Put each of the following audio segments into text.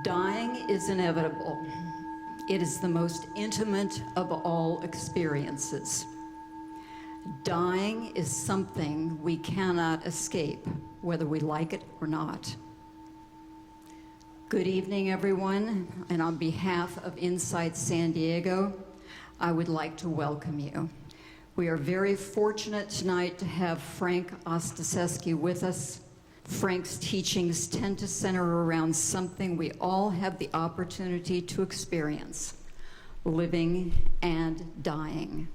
Dying is inevitable. It is the most intimate of all experiences. Dying is something we cannot escape, whether we like it or not. Good evening, everyone, and on behalf of Insight San Diego, I would like to welcome you. We are very fortunate tonight to have Frank Ostaseski with us. Frank's teachings tend to center around something we all have the opportunity to experience: living and dying.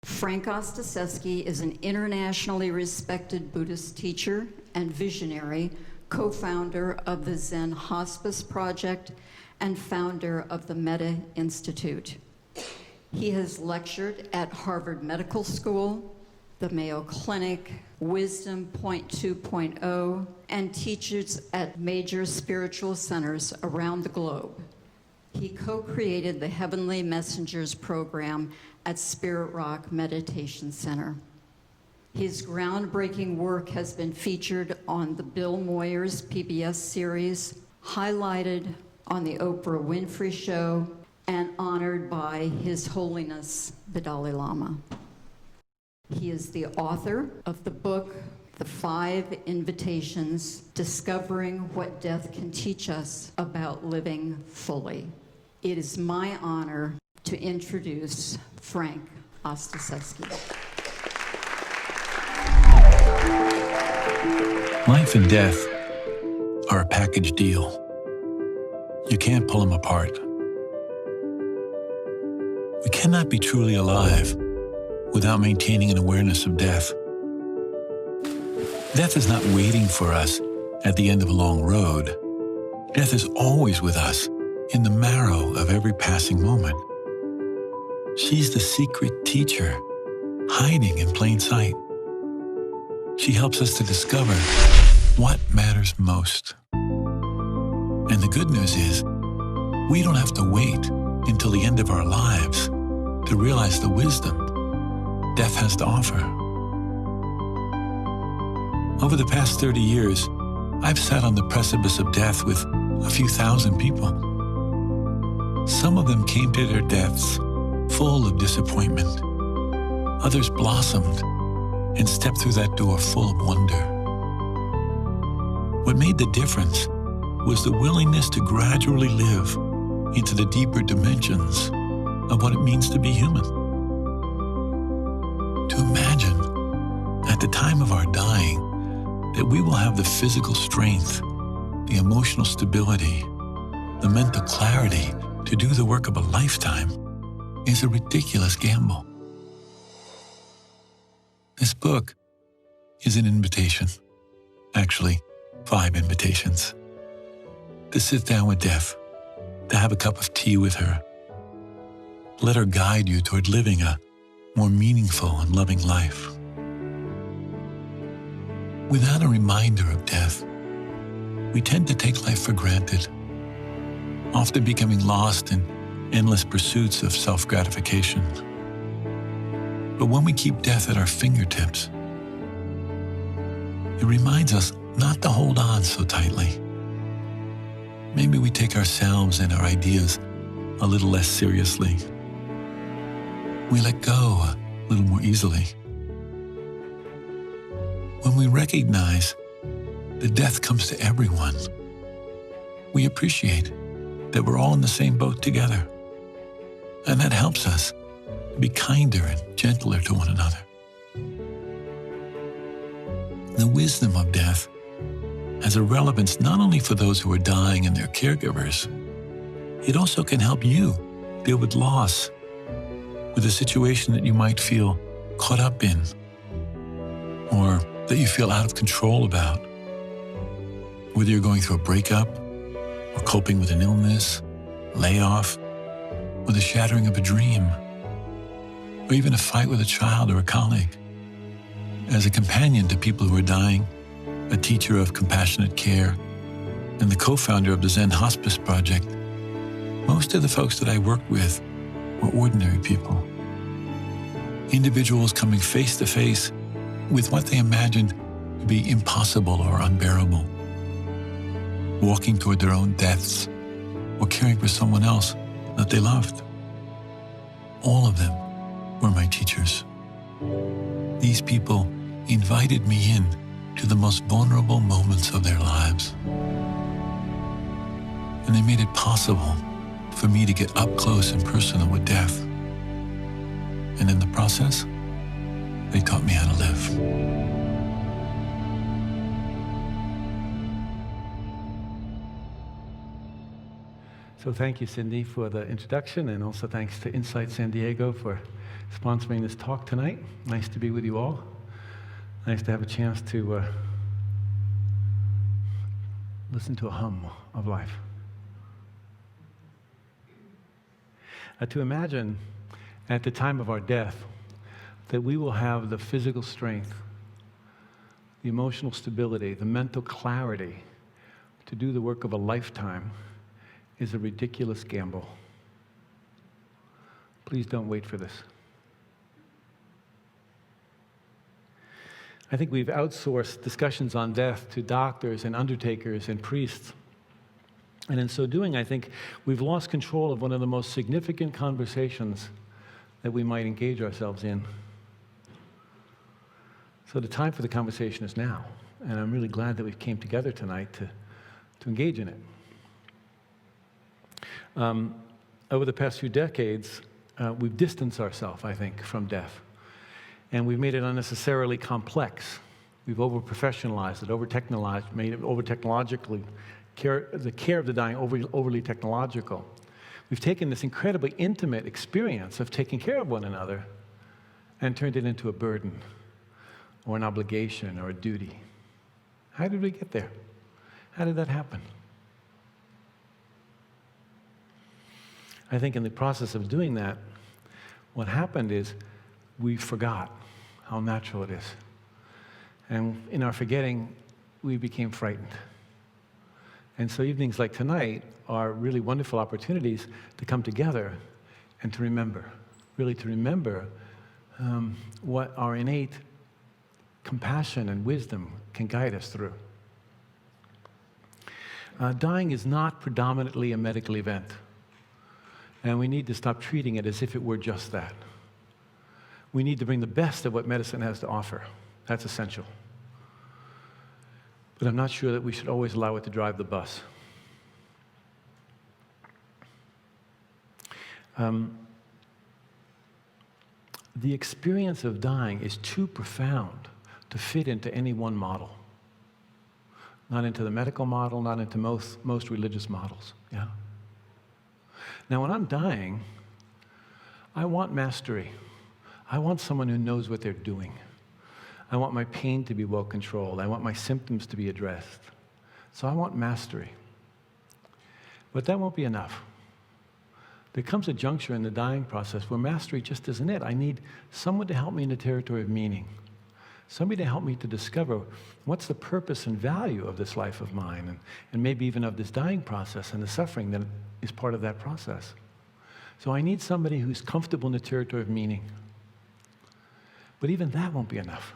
Frank Ostaseski is an internationally respected Buddhist teacher and visionary, co-founder of the Zen Hospice Project and founder of the Metta Institute. He has lectured at Harvard Medical School, the Mayo Clinic, Wisdom Point 2.0, and teaches at major spiritual centers around the globe. He co-created the Heavenly Messengers program at Spirit Rock Meditation Center. His groundbreaking work has been featured on the Bill Moyers PBS series, highlighted on the Oprah Winfrey Show, and honored by His Holiness, the Dalai Lama. He is the author of the book, The 5 Invitations, Discovering What Death Can Teach Us About Living Fully. It is my honor to introduce Frank Ostaseski. Life and death are a package deal. You can't pull them apart. We cannot be truly alive without maintaining an awareness of death. Death is not waiting for us at the end of a long road. Death is always with us in the marrow of every passing moment. She's the secret teacher, hiding in plain sight. She helps us to discover what matters most. And the good news is, we don't have to wait until the end of our lives to realize the wisdom death has to offer. Over the past 30 years, I've sat on the precipice of death with a few thousand people. Some of them came to their deaths full of disappointment. Others blossomed and stepped through that door full of wonder. What made the difference was the willingness to gradually live into the deeper dimensions of what it means to be human. To imagine, at the time of our dying, that we will have the physical strength, the emotional stability, the mental clarity to do the work of a lifetime is a ridiculous gamble. This book is an invitation, actually 5 invitations, to sit down with death, to have a cup of tea with her. Let her guide you toward living a more meaningful and loving life. Without a reminder of death, we tend to take life for granted, often becoming lost in endless pursuits of self-gratification. But when we keep death at our fingertips, it reminds us not to hold on so tightly. Maybe we take ourselves and our ideas a little less seriously. We let go a little more easily. When we recognize that death comes to everyone, we appreciate that we're all in the same boat together. And that helps us to be kinder and gentler to one another. The wisdom of death has a relevance not only for those who are dying and their caregivers, it also can help you deal with loss, with a situation that you might feel caught up in, or that you feel out of control about. Whether you're going through a breakup, or coping with an illness, layoff, or the shattering of a dream, or even a fight with a child or a colleague. As a companion to people who are dying, a teacher of compassionate care, and the co-founder of the Zen Hospice Project, most of the folks that I worked with were ordinary people. Individuals coming face to face with what they imagined to be impossible or unbearable. walking toward their own deaths, or caring for someone else that they loved. All of them were my teachers. These people invited me in to the most vulnerable moments of their lives. And they made it possible for me to get up close and personal with death. And in the process, they taught me how to live. So thank you, Cindy, for the introduction, and also thanks to Insight San Diego for sponsoring this talk tonight. Nice to be with you all. Nice to have a chance to listen to a hum of life. To imagine at the time of our death that we will have the physical strength, the emotional stability, the mental clarity to do the work of a lifetime is a ridiculous gamble. Please don't wait for this. I think we've outsourced discussions on death to doctors and undertakers and priests. And in so doing, I think we've lost control of one of the most significant conversations that we might engage ourselves in. So the time for the conversation is now. And I'm really glad that we came together tonight to engage in it. Over the past few decades, we've distanced ourselves, I think, from death. And we've made it unnecessarily complex. We've over-professionalized it, over-technologized, made it over-technologically, the care of the dying overly technological. We've taken this incredibly intimate experience of taking care of one another and turned it into a burden or an obligation or a duty. How did we get there? How did that happen? I think in the process of doing that, what happened is we forgot how natural it is. And in our forgetting, we became frightened. And so evenings like tonight are really wonderful opportunities to come together and to remember, really to remember what our innate compassion and wisdom can guide us through. Dying is not predominantly a medical event. And we need to stop treating it as if it were just that. We need to bring the best of what medicine has to offer. That's essential. But I'm not sure that we should always allow it to drive the bus. The experience of dying is too profound to fit into any one model. Not into the medical model, not into most religious models. Yeah. Now, when I'm dying, I want mastery. I want someone who knows what they're doing. I want my pain to be well controlled. I want my symptoms to be addressed. So I want mastery. But that won't be enough. There comes a juncture in the dying process where mastery just isn't it. I need someone to help me in the territory of meaning. Somebody to help me to discover what's the purpose and value of this life of mine, and maybe even of this dying process and the suffering that is part of that process. So I need somebody who's comfortable in the territory of meaning. But even that won't be enough.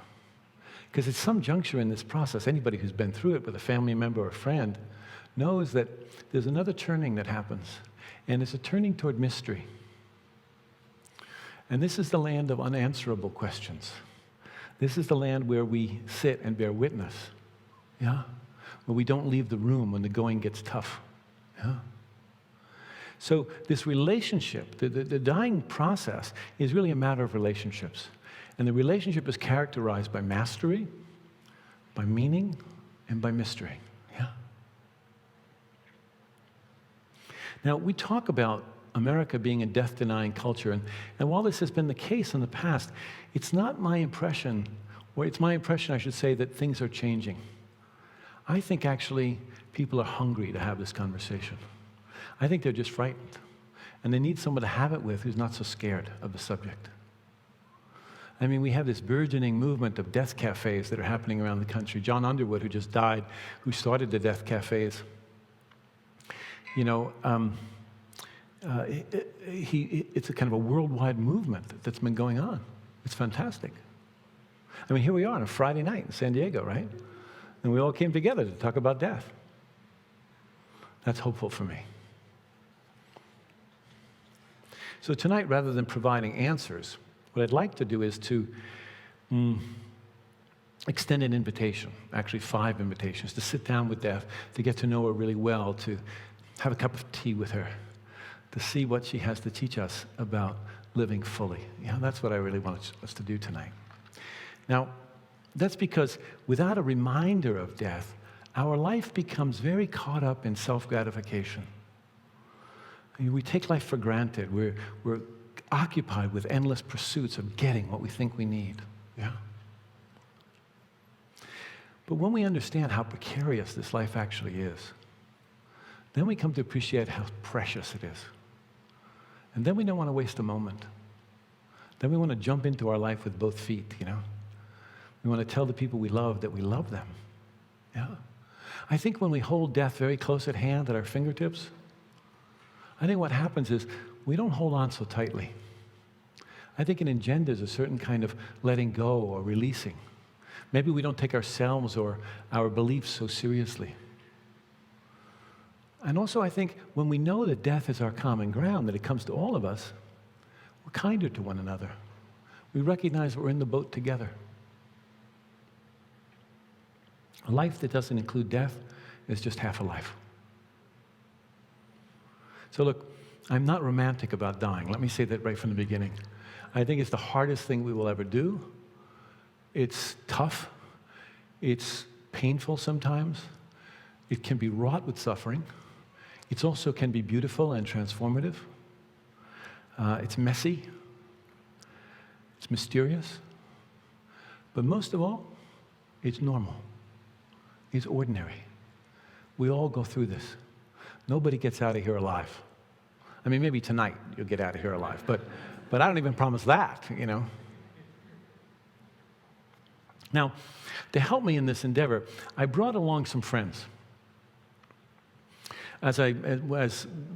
Because at some juncture in this process, anybody who's been through it with a family member or a friend knows that there's another turning that happens. And it's a turning toward mystery. And this is the land of unanswerable questions. This is the land where we sit and bear witness. Yeah? Where we don't leave the room when the going gets tough. Yeah? So this relationship, the dying process, is really a matter of relationships. And the relationship is characterized by mastery, by meaning, and by mystery. Yeah? Now, we talk about America being a death-denying culture, and while this has been the case in the past, it's not my impression, or it's my impression, I should say, that things are changing. I think actually people are hungry to have this conversation. I think they're just frightened, and they need someone to have it with who's not so scared of the subject. I mean, we have this burgeoning movement of death cafes that are happening around the country. John Underwood, who just died, who started the death cafes, you know, it's a kind of a worldwide movement that's been going on. It's fantastic. I mean, here we are on a Friday night in San Diego, right? And we all came together to talk about death. That's hopeful for me. So tonight, rather than providing answers, what I'd like to do is to extend an invitation, actually 5 invitations, to sit down with Dev, to get to know her really well, to have a cup of tea with her, to see what she has to teach us about living fully. Yeah, that's what I really want us to do tonight. Now, that's because without a reminder of death, our life becomes very caught up in self-gratification. We take life for granted. We're occupied with endless pursuits of getting what we think we need. Yeah? But when we understand how precarious this life actually is, then we come to appreciate how precious it is. And then we don't want to waste a moment. Then we want to jump into our life with both feet, you know? We want to tell the people we love that we love them. Yeah? I think when we hold death very close at hand at our fingertips, I think what happens is we don't hold on so tightly. I think it engenders a certain kind of letting go or releasing. Maybe we don't take ourselves or our beliefs so seriously. And also I think when we know that death is our common ground, that it comes to all of us, we're kinder to one another. We recognize we're in the boat together. A life that doesn't include death is just half a life. So look, I'm not romantic about dying. Let me say that right from the beginning. I think it's the hardest thing we will ever do. It's tough. It's painful sometimes. It can be wrought with suffering. It also can be beautiful and transformative. It's messy. It's mysterious. But most of all, it's normal. It's ordinary. We all go through this. Nobody gets out of here alive. I mean, maybe tonight you'll get out of here alive, but I don't even promise that, you know. Now, to help me in this endeavor, I brought along some friends. As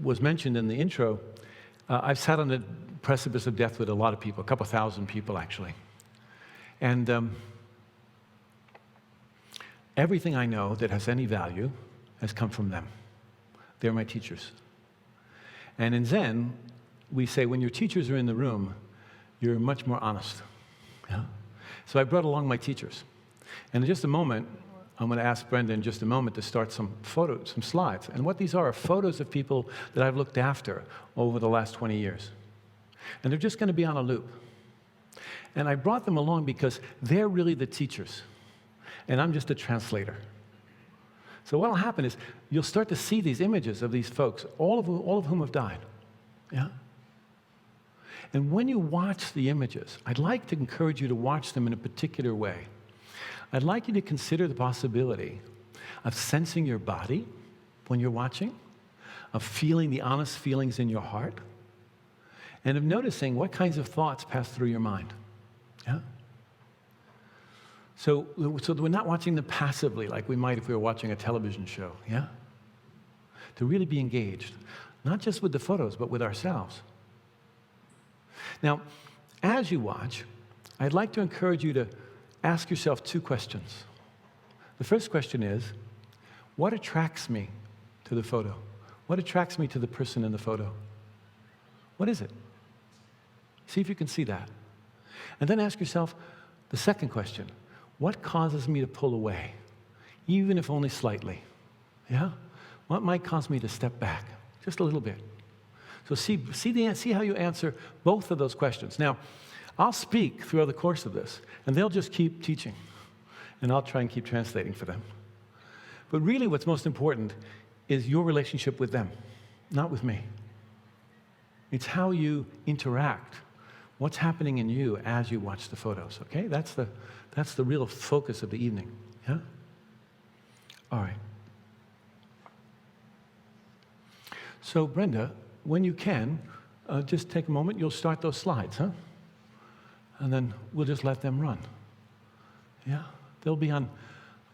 was mentioned in the intro, I've sat on the precipice of death with a lot of people, a couple thousand people actually. And everything I know that has any value has come from them. They're my teachers. And in Zen, we say when your teachers are in the room, you're much more honest. Yeah? So I brought along my teachers. And in just a moment, I'm going to ask Brenda in just a moment to start some photos, some slides. And what these are photos of people that I've looked after over the last 20 years. And they're just going to be on a loop. And I brought them along because they're really the teachers. And I'm just a translator. So what will happen is you'll start to see these images of these folks, all of whom have died. Yeah? And when you watch the images, I'd like to encourage you to watch them in a particular way. I'd like you to consider the possibility of sensing your body when you're watching, of feeling the honest feelings in your heart, and of noticing what kinds of thoughts pass through your mind. Yeah? So we're not watching them passively like we might if we were watching a television show, yeah? To really be engaged, not just with the photos, but with ourselves. Now, as you watch, I'd like to encourage you to ask yourself 2 questions. The first question is, what attracts me to the photo? What attracts me to the person in the photo? What is it? See if you can see that. And then ask yourself the second question. What causes me to pull away, even if only slightly? Yeah? What might cause me to step back, just a little bit? So see how you answer both of those questions. Now, I'll speak throughout the course of this, and they'll just keep teaching, and I'll try and keep translating for them. But really what's most important is your relationship with them, not with me. It's how you interact, what's happening in you as you watch the photos, okay? That's the real focus of the evening, yeah? All right. So Brenda, when you can, just take a moment, you'll start those slides, huh? And then we'll just let them run. Yeah? They'll be on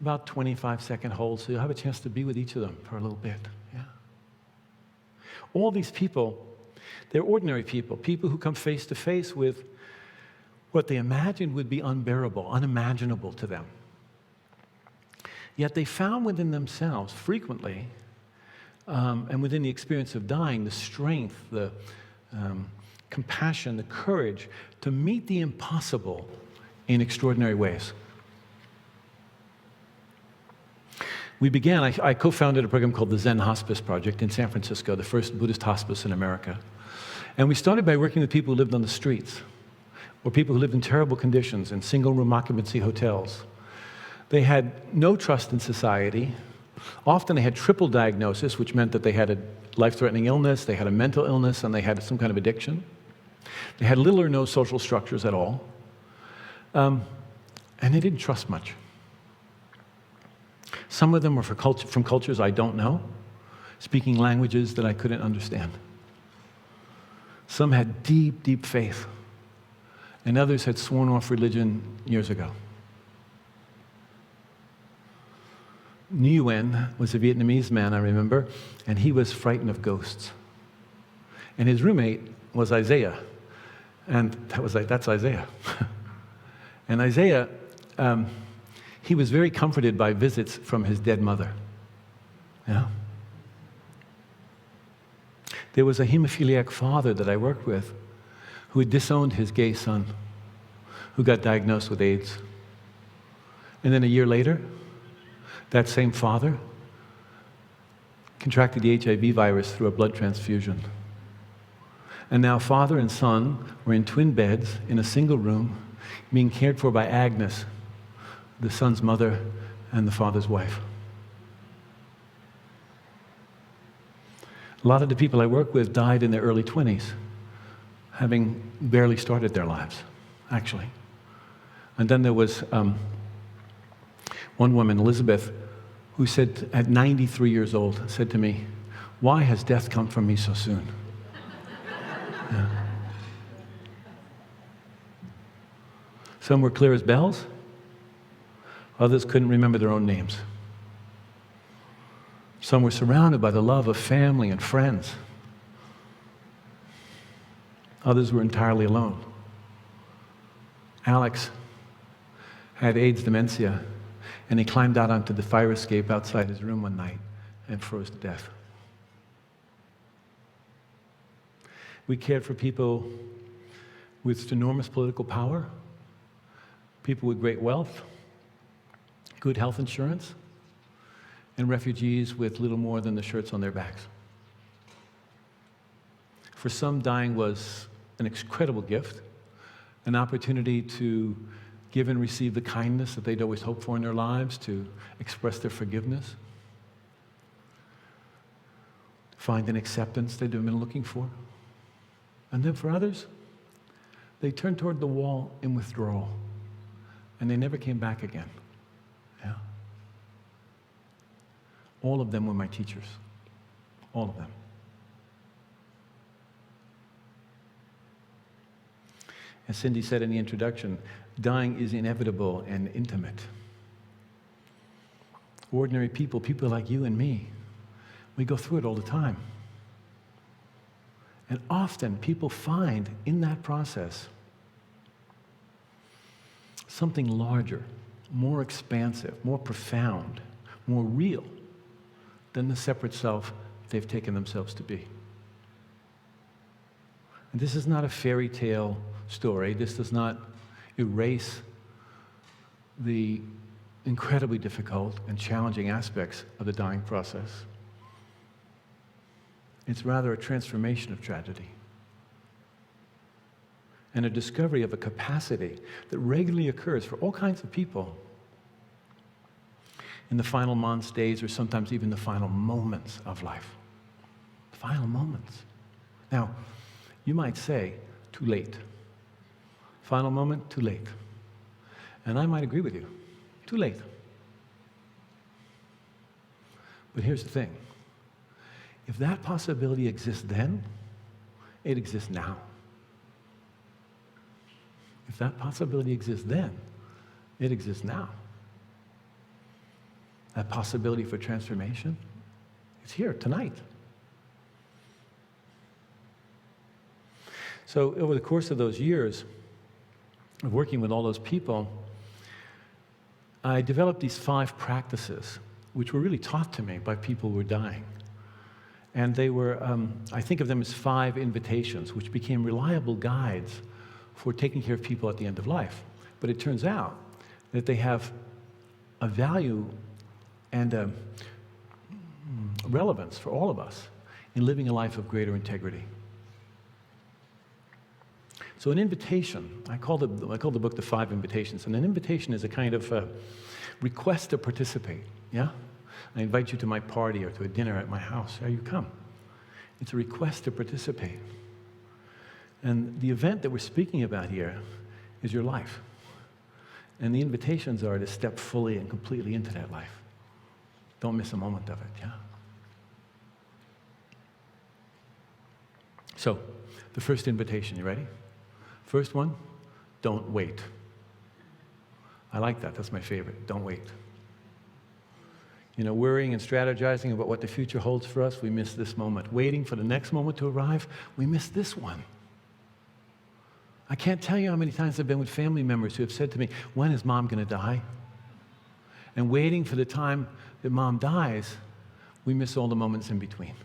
about 25-second holds, so you'll have a chance to be with each of them for a little bit. Yeah? All these people, they're ordinary people, people who come face to face with what they imagined would be unbearable, unimaginable to them. Yet they found within themselves, frequently, and within the experience of dying, the strength, the compassion, the courage to meet the impossible in extraordinary ways. We began, I co-founded a program called the Zen Hospice Project in San Francisco, the first Buddhist hospice in America. And we started by working with people who lived on the streets, or people who lived in terrible conditions in single-room occupancy hotels. They had no trust in society. Often they had triple diagnosis, which meant that they had a life-threatening illness, they had a mental illness, and they had some kind of addiction. They had little or no social structures at all. And they didn't trust much. Some of them were from cultures I don't know, speaking languages that I couldn't understand. Some had deep, deep faith, and others had sworn off religion years ago. Nguyen was a Vietnamese man, I remember, and he was frightened of ghosts. And his roommate was Isaiah, and that's Isaiah. And Isaiah, he was very comforted by visits from his dead mother. Yeah. There was a hemophiliac father that I worked with who had disowned his gay son, who got diagnosed with AIDS. And then a year later, that same father contracted the HIV virus through a blood transfusion. And now father and son were in twin beds in a single room, being cared for by Agnes, the son's mother and the father's wife. A lot of the people I work with died in their early 20s, having barely started their lives, actually. And then there was one woman, Elizabeth, who said, at 93 years old, said to me, "Why has death come for me so soon?" Yeah. Some were clear as bells. Others couldn't remember their own names. Some were surrounded by the love of family and friends. Others were entirely alone. Alex had AIDS dementia, and he climbed out onto the fire escape outside his room one night and froze to death. We cared for people with enormous political power, people with great wealth, good health insurance, and refugees with little more than the shirts on their backs. For some, dying was an incredible gift, an opportunity to give and receive the kindness that they'd always hoped for in their lives, to express their forgiveness, find an acceptance they'd been looking for. And then for others, they turned toward the wall in withdrawal, and they never came back again. Yeah. All of them were my teachers. All of them. As Cindy said in the introduction, dying is inevitable and intimate. Ordinary people, people like you and me, we go through it all the time. And often people find in that process something larger, more expansive, more profound, more real than the separate self they've taken themselves to be. And this is not a fairy tale story. This does not erase the incredibly difficult and challenging aspects of the dying process. It's rather a transformation of tragedy and a discovery of a capacity that regularly occurs for all kinds of people in the final months, days, or sometimes even the final moments of life. Final moments. Now, you might say, too late. Final moment, too late. And I might agree with you. Too late. But here's the thing. If that possibility exists then, it exists now. If that possibility exists then, it exists now. That possibility for transformation is here tonight. So over the course of those years of working with all those people, I developed these 5 practices, which were really taught to me by people who were dying. And they were, I think of them as 5 invitations, which became reliable guides for taking care of people at the end of life. But it turns out that they have a value and a relevance for all of us in living a life of greater integrity. So an invitation, I call the book The 5 Invitations, and an invitation is a kind of request to participate, yeah? I invite you to my party or to a dinner at my house. Here you come. It's a request to participate. And the event that we're speaking about here is your life. And the invitations are to step fully and completely into that life. Don't miss a moment of it, yeah? So, the first invitation, you ready? First one, don't wait. I like that, that's my favorite, don't wait. You know, worrying and strategizing about what the future holds for us, we miss this moment. Waiting for the next moment to arrive, we miss this one. I can't tell you how many times I've been with family members who have said to me, when is mom going to die? And waiting for the time that mom dies, we miss all the moments in between.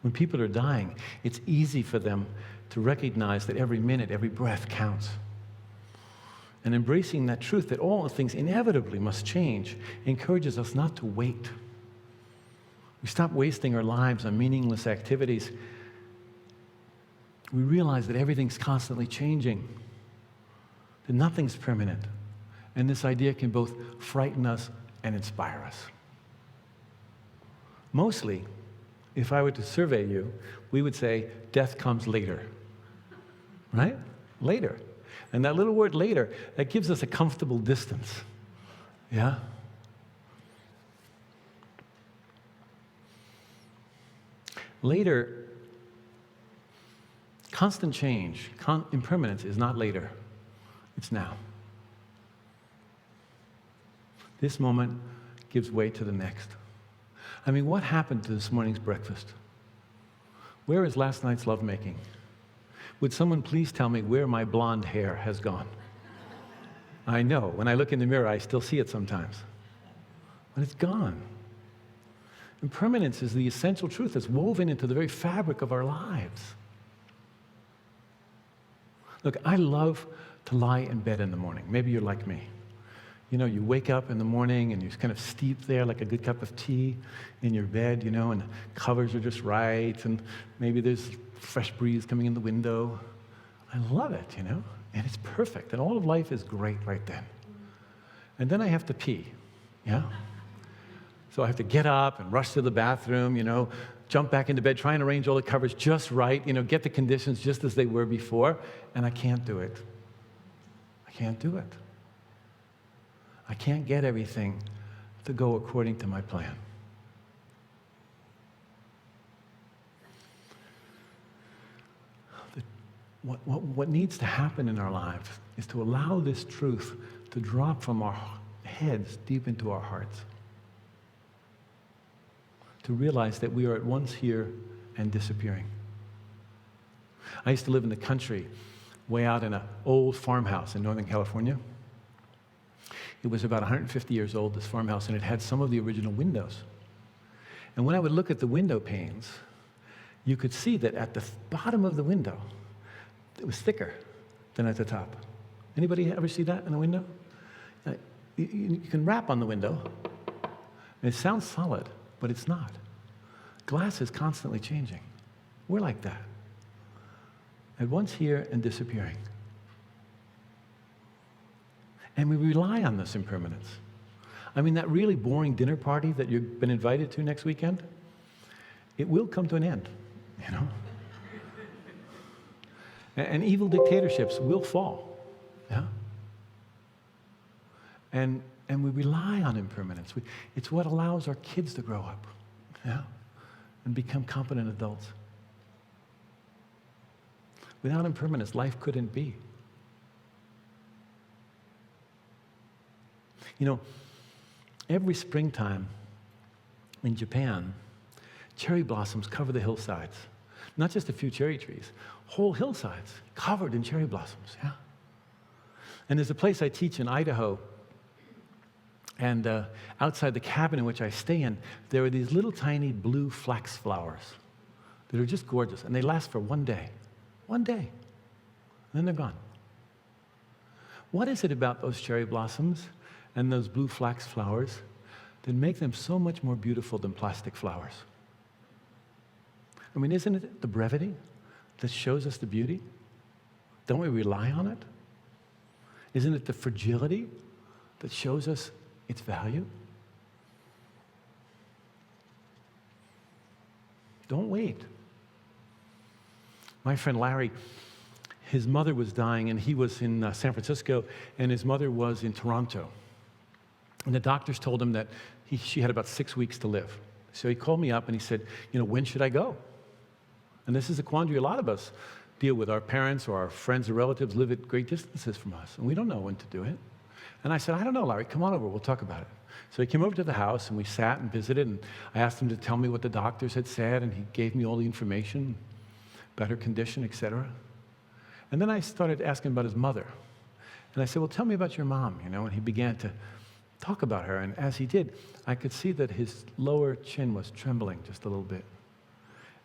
When people are dying, it's easy for them to recognize that every minute, every breath counts. And embracing that truth that all things inevitably must change encourages us not to wait. We stop wasting our lives on meaningless activities. We realize that everything's constantly changing, that nothing's permanent. And this idea can both frighten us and inspire us. Mostly, if I were to survey you, we would say, death comes later. Right? Later. And that little word later, that gives us a comfortable distance. Yeah? Later, constant change, impermanence is not later. It's now. This moment gives way to the next. I mean, what happened to this morning's breakfast? Where is last night's lovemaking? Would someone please tell me where my blonde hair has gone? I know, when I look in the mirror, I still see it sometimes. But it's gone. Impermanence is the essential truth that's woven into the very fabric of our lives. Look, I love to lie in bed in the morning. Maybe you're like me. You know, you wake up in the morning and you're kind of steeped there like a good cup of tea in your bed, you know, and the covers are just right, and maybe there's fresh breeze coming in the window. I love it, you know, and it's perfect, and all of life is great right then. And then I have to pee, yeah? So I have to get up and rush to the bathroom, you know, jump back into bed, try and arrange all the covers just right, you know, get the conditions just as they were before, and I can't do it. I can't do it. I can't get everything to go according to my plan. What needs to happen in our lives is to allow this truth to drop from our heads deep into our hearts. To realize that we are at once here and disappearing. I used to live in the country, way out in an old farmhouse in Northern California. It was about 150 years old, this farmhouse, and it had some of the original windows. And when I would look at the window panes, you could see that at the bottom of the window, it was thicker than at the top. Anybody ever see that in a window? You can rap on the window, and it sounds solid, but it's not. Glass is constantly changing. We're like that. At once here and disappearing. And we rely on this impermanence. I mean, that really boring dinner party that you've been invited to next weekend, it will come to an end, you know? And evil dictatorships will fall, yeah? And we rely on impermanence. It's what allows our kids to grow up, yeah? And become competent adults. Without impermanence, life couldn't be. You know, every springtime in Japan, cherry blossoms cover the hillsides. Not just a few cherry trees, whole hillsides covered in cherry blossoms, yeah? And there's a place I teach in Idaho, And outside the cabin in which I stay in, there are these little tiny blue flax flowers that are just gorgeous, and they last for one day. One day. And then they're gone. What is it about those cherry blossoms and those blue flax flowers that make them so much more beautiful than plastic flowers? I mean, isn't it the brevity that shows us the beauty? Don't we rely on it? Isn't it the fragility that shows us its value? Don't wait. My friend Larry, his mother was dying, and he was in San Francisco, and his mother was in Toronto. And the doctors told him that she had about 6 weeks to live. So he called me up and he said, when should I go? And this is a quandary a lot of us deal with. Our parents or our friends or relatives live at great distances from us, and we don't know when to do it. And I said, I don't know, Larry, come on over, we'll talk about it. So he came over to the house, and we sat and visited, and I asked him to tell me what the doctors had said, and he gave me all the information about her condition, etc. And then I started asking about his mother. And I said, well, tell me about your mom, and he began to talk about her. And as he did, I could see that his lower chin was trembling just a little bit.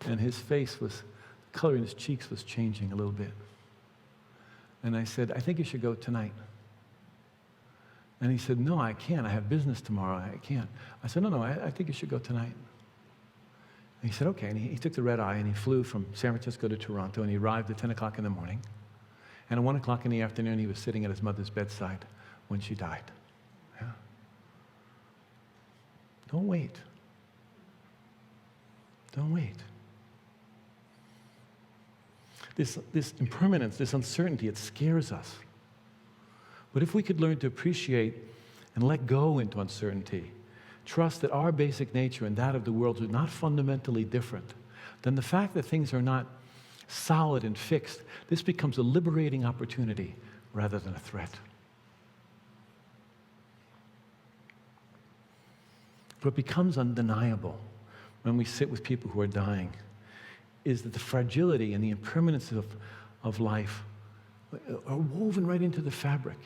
And his face was, the color in his cheeks was changing a little bit. And I said, I think you should go tonight. And he said, no, I can't. I have business tomorrow. I can't. I said, no, I think you should go tonight. And he said, okay. And he took the red eye, and he flew from San Francisco to Toronto, and he arrived at 10 o'clock in the morning. And at 1 o'clock in the afternoon, he was sitting at his mother's bedside when she died. Yeah. Don't wait. Don't wait. This impermanence, this uncertainty, it scares us. But if we could learn to appreciate and let go into uncertainty, trust that our basic nature and that of the world are not fundamentally different, then the fact that things are not solid and fixed, this becomes a liberating opportunity rather than a threat. What becomes undeniable when we sit with people who are dying is that the fragility and the impermanence of life are woven right into the fabric,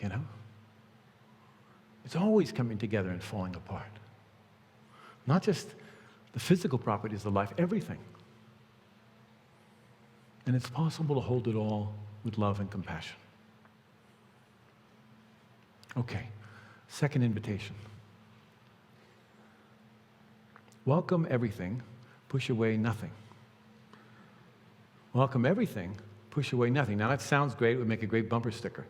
It's always coming together and falling apart. Not just the physical properties of life, everything. And it's possible to hold it all with love and compassion. Okay, second invitation. Welcome everything, push away nothing. Welcome everything, push away nothing. Now that sounds great, it would make a great bumper sticker.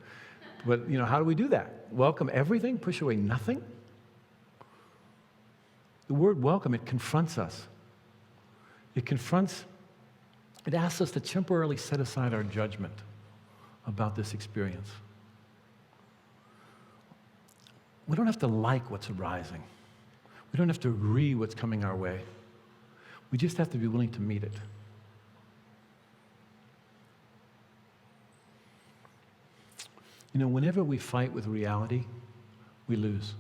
But how do we do that? Welcome everything, push away nothing? The word welcome, it confronts us. It asks us to temporarily set aside our judgment about this experience. We don't have to like what's arising. We don't have to agree what's coming our way. We just have to be willing to meet it. Whenever we fight with reality, we lose.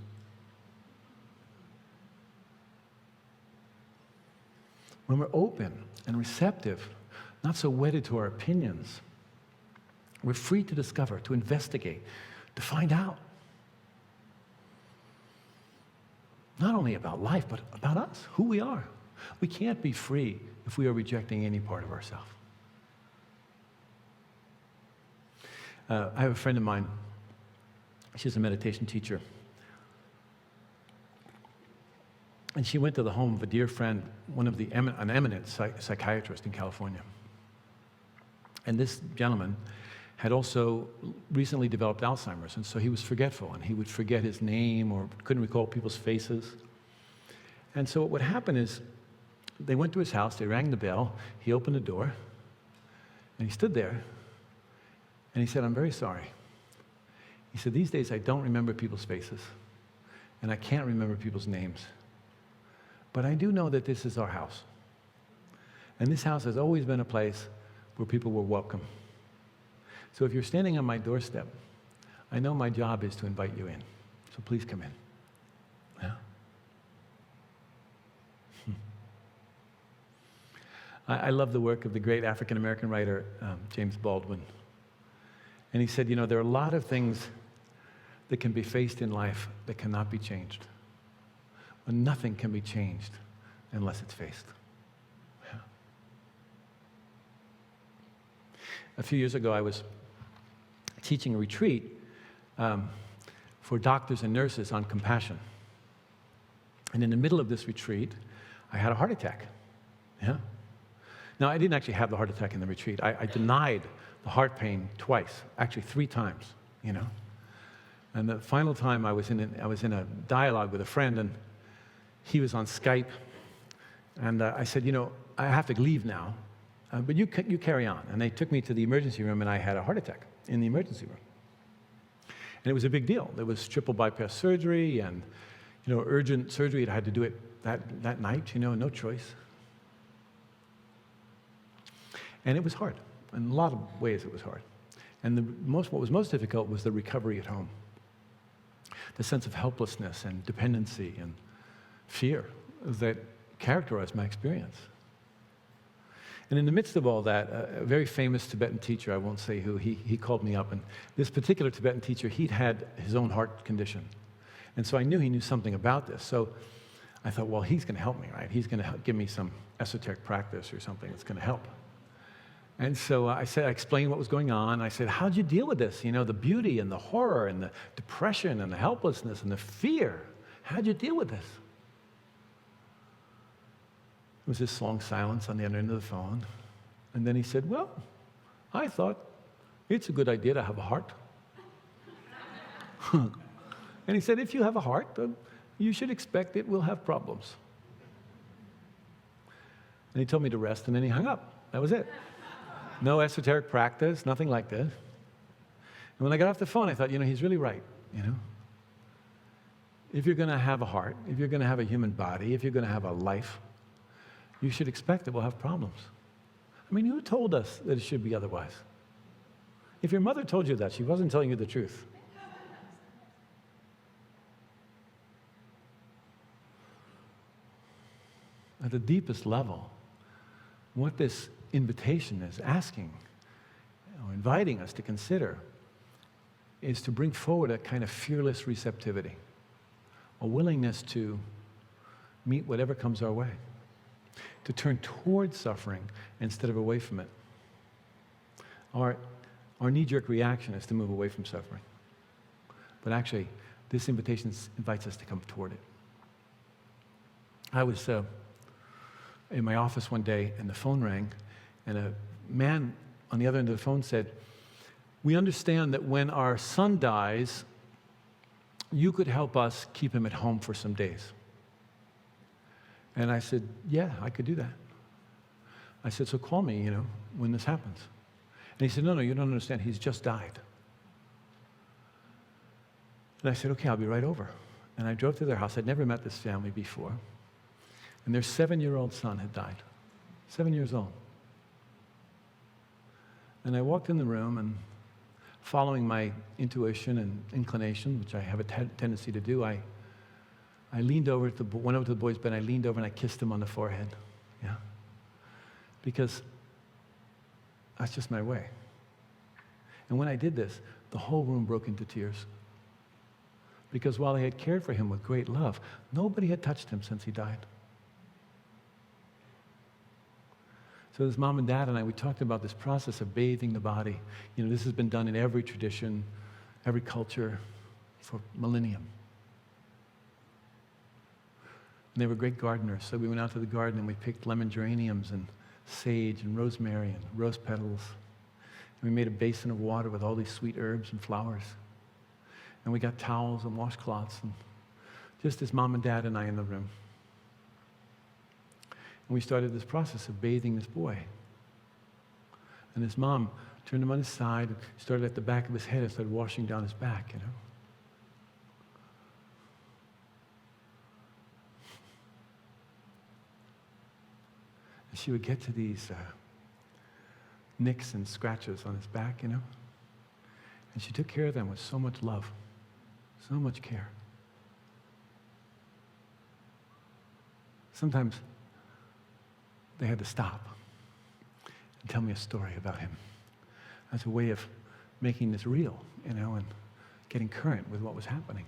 When we're open and receptive, not so wedded to our opinions, we're free to discover, to investigate, to find out. Not only about life, but about us, who we are. We can't be free if we are rejecting any part of ourselves. I have a friend of mine. She's a meditation teacher. And she went to the home of a dear friend, an eminent psychiatrist in California. And this gentleman had also recently developed Alzheimer's, and so he was forgetful, and he would forget his name or couldn't recall people's faces. And so what would happen is they went to his house, they rang the bell, he opened the door, and he stood there, and he said, I'm very sorry. He said, these days I don't remember people's faces, and I can't remember people's names. But I do know that this is our house. And this house has always been a place where people were welcome. So if you're standing on my doorstep, I know my job is to invite you in. So please come in. Yeah? I love the work of the great African-American writer, James Baldwin. And he said, there are a lot of things that can be faced in life that cannot be changed. But nothing can be changed unless it's faced. Yeah. A few years ago, I was teaching a retreat for doctors and nurses on compassion. And in the middle of this retreat, I had a heart attack. Yeah. Now, I didn't actually have the heart attack in the retreat. I denied the heart pain twice, actually 3 times, you know. And the final time I was in a dialogue with a friend, and he was on Skype, and I said, you know, I have to leave now, but you carry on. And they took me to the emergency room, and I had a heart attack in the emergency room. And it was a big deal. There was triple bypass surgery and, you know, urgent surgery. I had to do it that night, you know, no choice. And it was hard. In a lot of ways it was hard. And what was most difficult was the recovery at home. The sense of helplessness and dependency and fear that characterized my experience. And in the midst of all that, a very famous Tibetan teacher, I won't say who, he called me up. And this particular Tibetan teacher, he'd had his own heart condition. And so I knew he knew something about this. So I thought, well, he's going to help me, right? He's going to give me some esoteric practice or something that's going to help. And so I explained what was going on. I said, how'd you deal with this? You know, the beauty and the horror and the depression and the helplessness and the fear. How'd you deal with this? There was this long silence on the other end of the phone. And then he said, well, I thought it's a good idea to have a heart. And he said, if you have a heart, you should expect it will have problems. And he told me to rest, and then he hung up. That was it. No esoteric practice, nothing like this. And when I got off the phone, I thought, you know, he's really right, you know. If you're going to have a heart, if you're going to have a human body, if you're going to have a life, you should expect that we'll have problems. I mean, who told us that it should be otherwise? If your mother told you that, she wasn't telling you the truth. At the deepest level, what this invitation is asking, or inviting us to consider, is to bring forward a kind of fearless receptivity, a willingness to meet whatever comes our way, to turn towards suffering instead of away from it. Our knee-jerk reaction is to move away from suffering. But actually, this invitation invites us to come toward it. I was in my office one day, and the phone rang, and a man on the other end of the phone said, we understand that when our son dies, you could help us keep him at home for some days. And I said, yeah, I could do that. I said, so call me, you know, when this happens. And he said, no, you don't understand. He's just died. And I said, okay, I'll be right over. And I drove to their house. I'd never met this family before. And their 7-year-old son had died. 7 years old. And I walked in the room, and following my intuition and inclination, which I have a tendency to do, I leaned over, went over to the boy's bed, I leaned over and I kissed him on the forehead. Yeah. Because that's just my way. And when I did this, the whole room broke into tears. Because while I had cared for him with great love, nobody had touched him since he died. So his mom and dad and I, we talked about this process of bathing the body. You know, this has been done in every tradition, every culture for millennium. And they were great gardeners, so we went out to the garden and we picked lemon geraniums and sage and rosemary and rose petals. And we made a basin of water with all these sweet herbs and flowers. And we got towels and washcloths, and just as mom and dad and I in the room. And we started this process of bathing this boy. And his mom turned him on his side, started at the back of his head and started washing down his back, you know. And she would get to these nicks and scratches on his back, you know. And she took care of them with so much love, so much care. Sometimes they had to stop and tell me a story about him as a way of making this real, you know, and getting current with what was happening.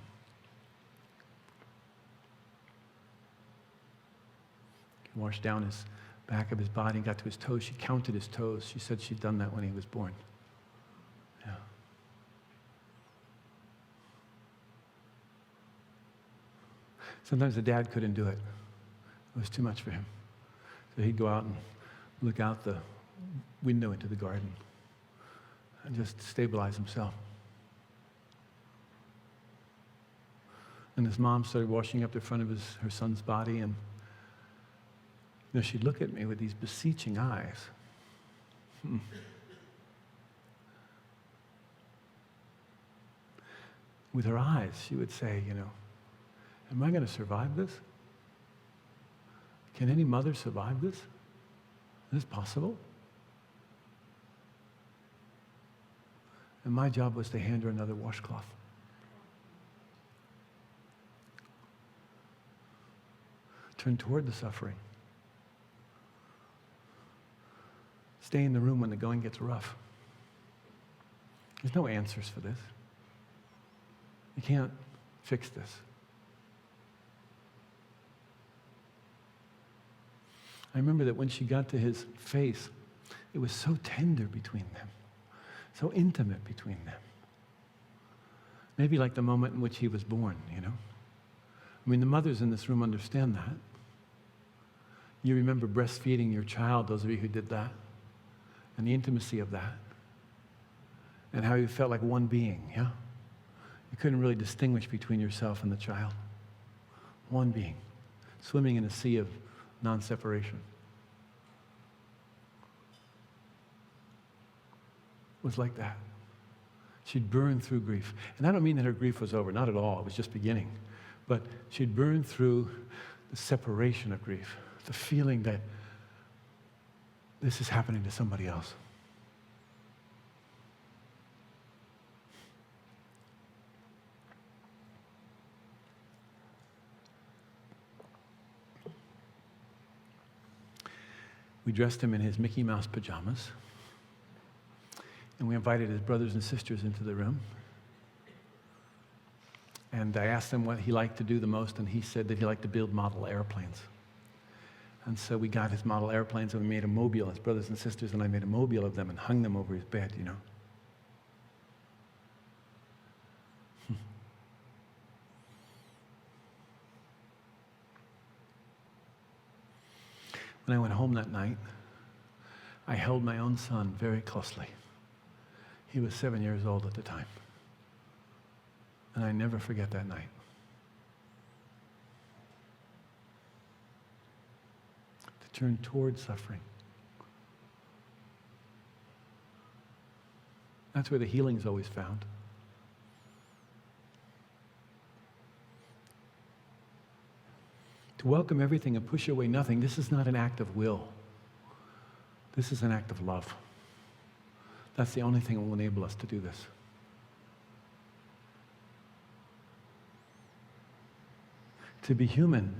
He washed down his back of his body and got to his toes. She counted his toes. She said she'd done that when he was born. Yeah. Sometimes the dad couldn't do it. It was too much for him. So he'd go out and look out the window into the garden and just stabilize himself. And his mom started washing up the front of her son's body, and she'd look at me with these beseeching eyes. With her eyes, she would say, am I going to survive this? Can any mother survive this? Is this possible? And my job was to hand her another washcloth. Turn toward the suffering. Stay in the room when the going gets rough. There's no answers for this. You can't fix this. I remember that when she got to his face, it was so tender between them, so intimate between them. Maybe like the moment in which he was born, I mean, the mothers in this room understand that. You remember breastfeeding your child, those of you who did that, and the intimacy of that, and how you felt like one being, yeah? You couldn't really distinguish between yourself and the child. One being, swimming in a sea of non-separation. It was like that. She'd burned through grief. And I don't mean that her grief was over, not at all, it was just beginning. But she'd burned through the separation of grief, the feeling that this is happening to somebody else. We dressed him in his Mickey Mouse pajamas, and we invited his brothers and sisters into the room. And I asked him what he liked to do the most, and he said that he liked to build model airplanes. And so we got his model airplanes, and we made a mobile. His brothers and sisters and I made a mobile of them and hung them over his bed, When I went home that night, I held my own son very closely. He was 7 years old at the time. And I never forget that night. To turn toward suffering. That's where the healing is always found. To welcome everything and push away nothing, this is not an act of will. This is an act of love. That's the only thing that will enable us to do this. To be human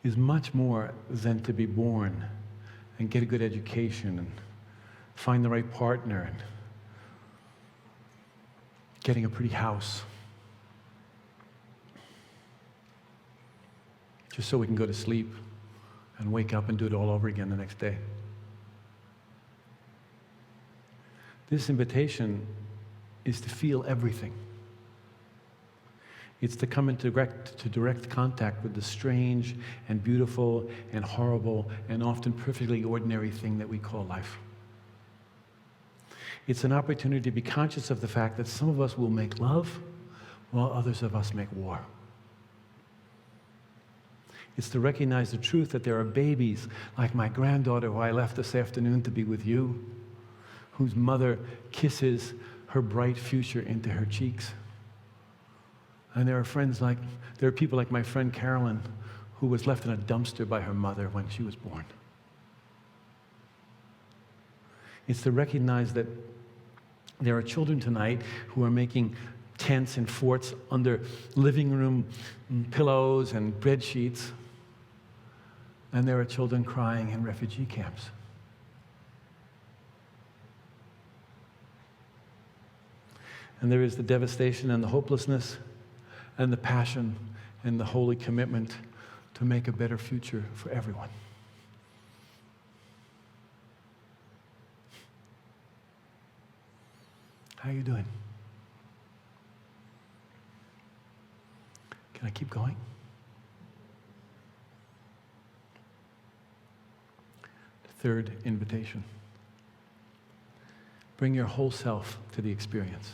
is much more than to be born and get a good education and find the right partner and getting a pretty house. Just so we can go to sleep and wake up and do it all over again the next day. This invitation is to feel everything. It's to come into direct contact with the strange and beautiful and horrible and often perfectly ordinary thing that we call life. It's an opportunity to be conscious of the fact that some of us will make love while others of us make war. It's to recognize the truth that there are babies like my granddaughter who I left this afternoon to be with you, whose mother kisses her bright future into her cheeks. And there are people like my friend Carolyn, who was left in a dumpster by her mother when she was born. It's to recognize that there are children tonight who are making tents and forts under living room pillows and bed sheets. And there are children crying in refugee camps. And there is the devastation and the hopelessness and the passion and the holy commitment to make a better future for everyone. How are you doing? Can I keep going? The third invitation. Bring your whole self to the experience.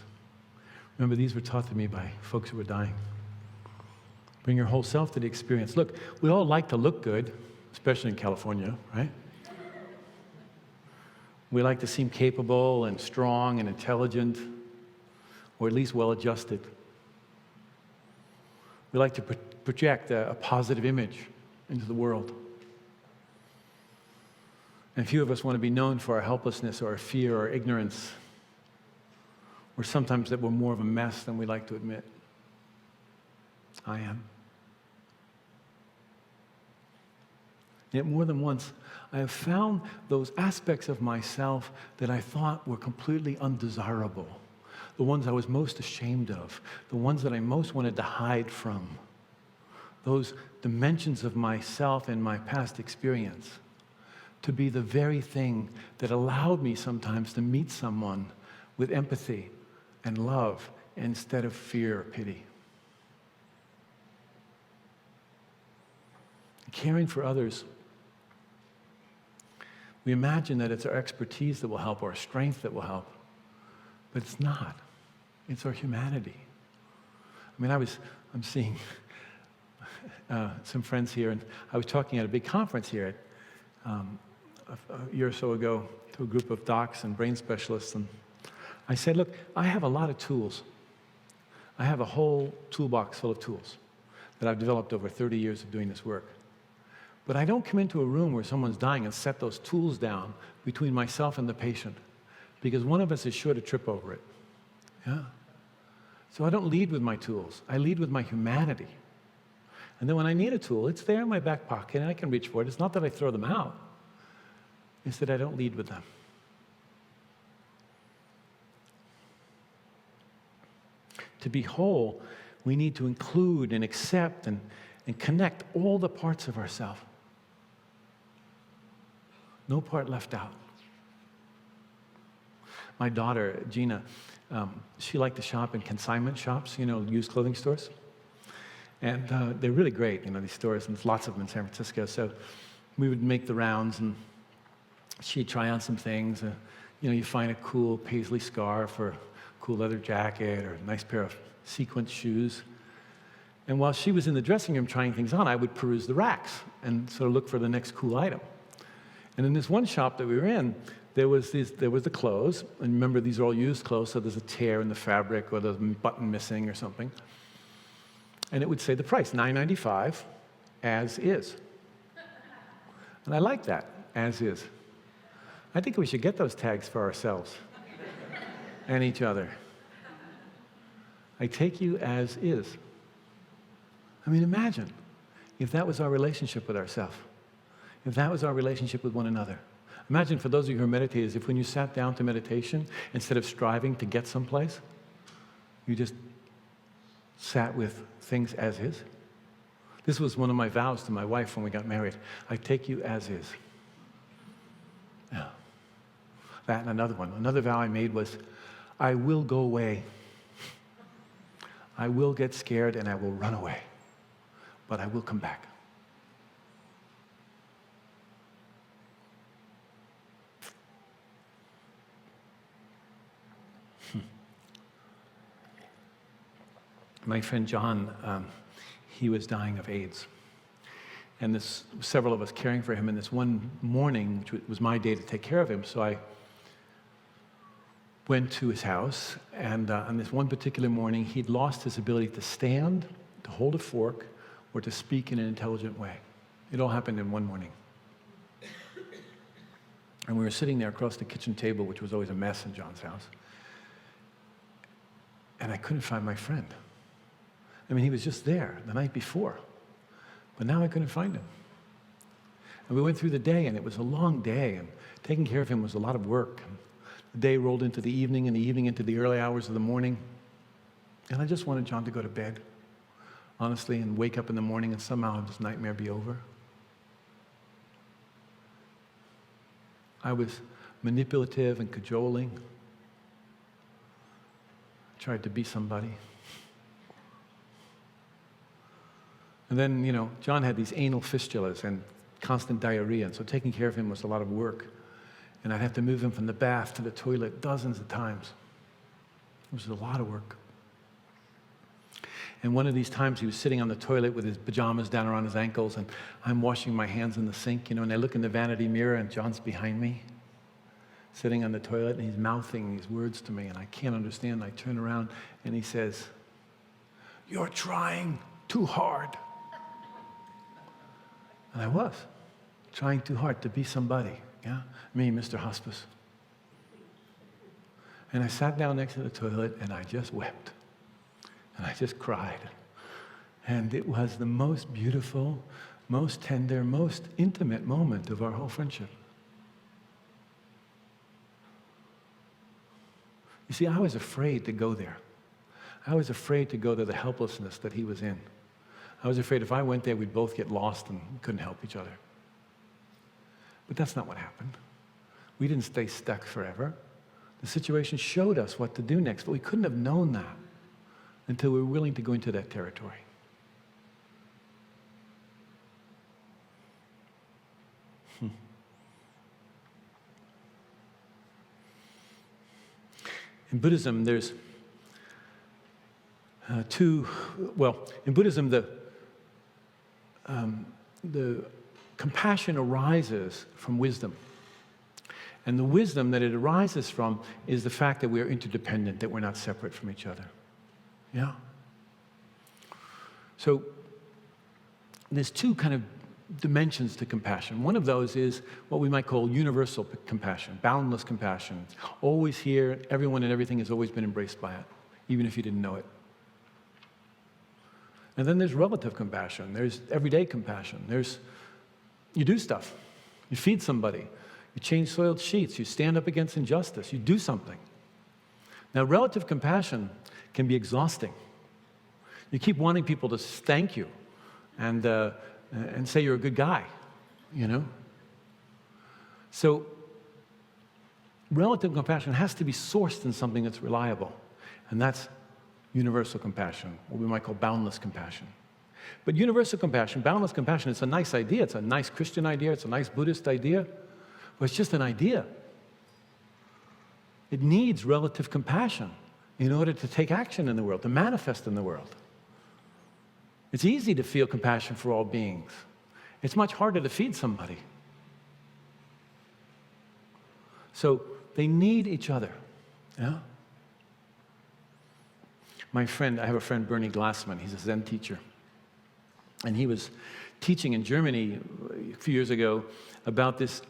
Remember, these were taught to me by folks who were dying. Bring your whole self to the experience. Look, we all like to look good, especially in California, right? We like to seem capable and strong and intelligent, or at least well-adjusted. We like to project a positive image into the world. And few of us want to be known for our helplessness or our fear or ignorance, or sometimes that we're more of a mess than we like to admit. I am. Yet more than once, I have found those aspects of myself that I thought were completely undesirable, the ones I was most ashamed of, the ones that I most wanted to hide from, those dimensions of myself and my past experience, to be the very thing that allowed me sometimes to meet someone with empathy and love instead of fear or pity. Caring for others, we imagine that it's our expertise that will help, or our strength that will help, but it's not. It's our humanity. I mean, I'm seeing some friends here, and I was talking at a big conference here a year or so ago to a group of docs and brain specialists, and I said, look, I have a lot of tools. I have a whole toolbox full of tools that I've developed over 30 years of doing this work. But I don't come into a room where someone's dying and set those tools down between myself and the patient, because one of us is sure to trip over it. Yeah. So I don't lead with my tools. I lead with my humanity. And then when I need a tool, it's there in my back pocket and I can reach for it. It's not that I throw them out. It's that I don't lead with them. To be whole, we need to include and accept and connect all the parts of ourselves. No part left out. My daughter, Gina, she liked to shop in consignment shops, used clothing stores. And they're really great, these stores, and there's lots of them in San Francisco. So we would make the rounds, and she'd try on some things. You find a cool paisley scarf, or a cool leather jacket, or a nice pair of sequin shoes. And while she was in the dressing room trying things on, I would peruse the racks and sort of look for the next cool item. And in this one shop that we were in, there was the clothes. And remember, these are all used clothes, so there's a tear in the fabric or there's a button missing or something. And it would say the price, $9.95, as is. And I like that, as is. I think we should get those tags for ourselves and each other. I take you as is. I mean, imagine if that was our relationship with ourselves, if that was our relationship with one another. Imagine, for those of you who are meditators, if when you sat down to meditation, instead of striving to get someplace, you just sat with things as is. This was one of my vows to my wife when we got married. I take you as is. Yeah. That and another one. Another vow I made was, I will go away. I will get scared and I will run away. But I will come back. My friend John, he was dying of AIDS. And several of us caring for him, and this one morning, which was my day to take care of him, so I went to his house, and on this one particular morning, he'd lost his ability to stand, to hold a fork, or to speak in an intelligent way. It all happened in one morning. And we were sitting there across the kitchen table, which was always a mess in John's house, and I couldn't find my friend. I mean, he was just there the night before, but now I couldn't find him. And we went through the day, and it was a long day, and taking care of him was a lot of work. And The day rolled into the evening, and the evening into the early hours of the morning. And I just wanted John to go to bed, honestly, and wake up in the morning and somehow this nightmare be over. I was manipulative and cajoling. I tried to be somebody. And then, John had these anal fistulas and constant diarrhea, and so taking care of him was a lot of work. And I'd have to move him from the bath to the toilet dozens of times. It was a lot of work. And one of these times he was sitting on the toilet with his pajamas down around his ankles, and I'm washing my hands in the sink, and I look in the vanity mirror, and John's behind me, sitting on the toilet, and he's mouthing these words to me, and I can't understand. I turn around, and he says, "You're trying too hard." And I was trying too hard to be somebody, me, Mr. Hospice. And I sat down next to the toilet, and I just wept. And I just cried. And it was the most beautiful, most tender, most intimate moment of our whole friendship. You see, I was afraid to go there. I was afraid to go to the helplessness that he was in. I was afraid if I went there, we'd both get lost and couldn't help each other. But that's not what happened. We didn't stay stuck forever. The situation showed us what to do next, but we couldn't have known that until we were willing to go into that territory. In Buddhism, there's in Buddhism, the compassion arises from wisdom. And the wisdom that it arises from is the fact that we're interdependent, that we're not separate from each other. Yeah? So there's two kind of dimensions to compassion. One of those is what we might call universal compassion, boundless compassion. It's always here, everyone and everything has always been embraced by it, even if you didn't know it. And then there's relative compassion. There's everyday compassion. You do stuff. You feed somebody. You change soiled sheets. You stand up against injustice. You do something. Now, relative compassion can be exhausting. You keep wanting people to thank you and say you're a good guy, So, relative compassion has to be sourced in something that's reliable, and that's universal compassion, what we might call boundless compassion. But universal compassion, boundless compassion, it's a nice idea. It's a nice Christian idea. It's a nice Buddhist idea. But it's just an idea. It needs relative compassion in order to take action in the world, to manifest in the world. It's easy to feel compassion for all beings. It's much harder to feed somebody. So they need each other. Yeah? I have a friend, Bernie Glassman. He's a Zen teacher. And he was teaching in Germany a few years ago about this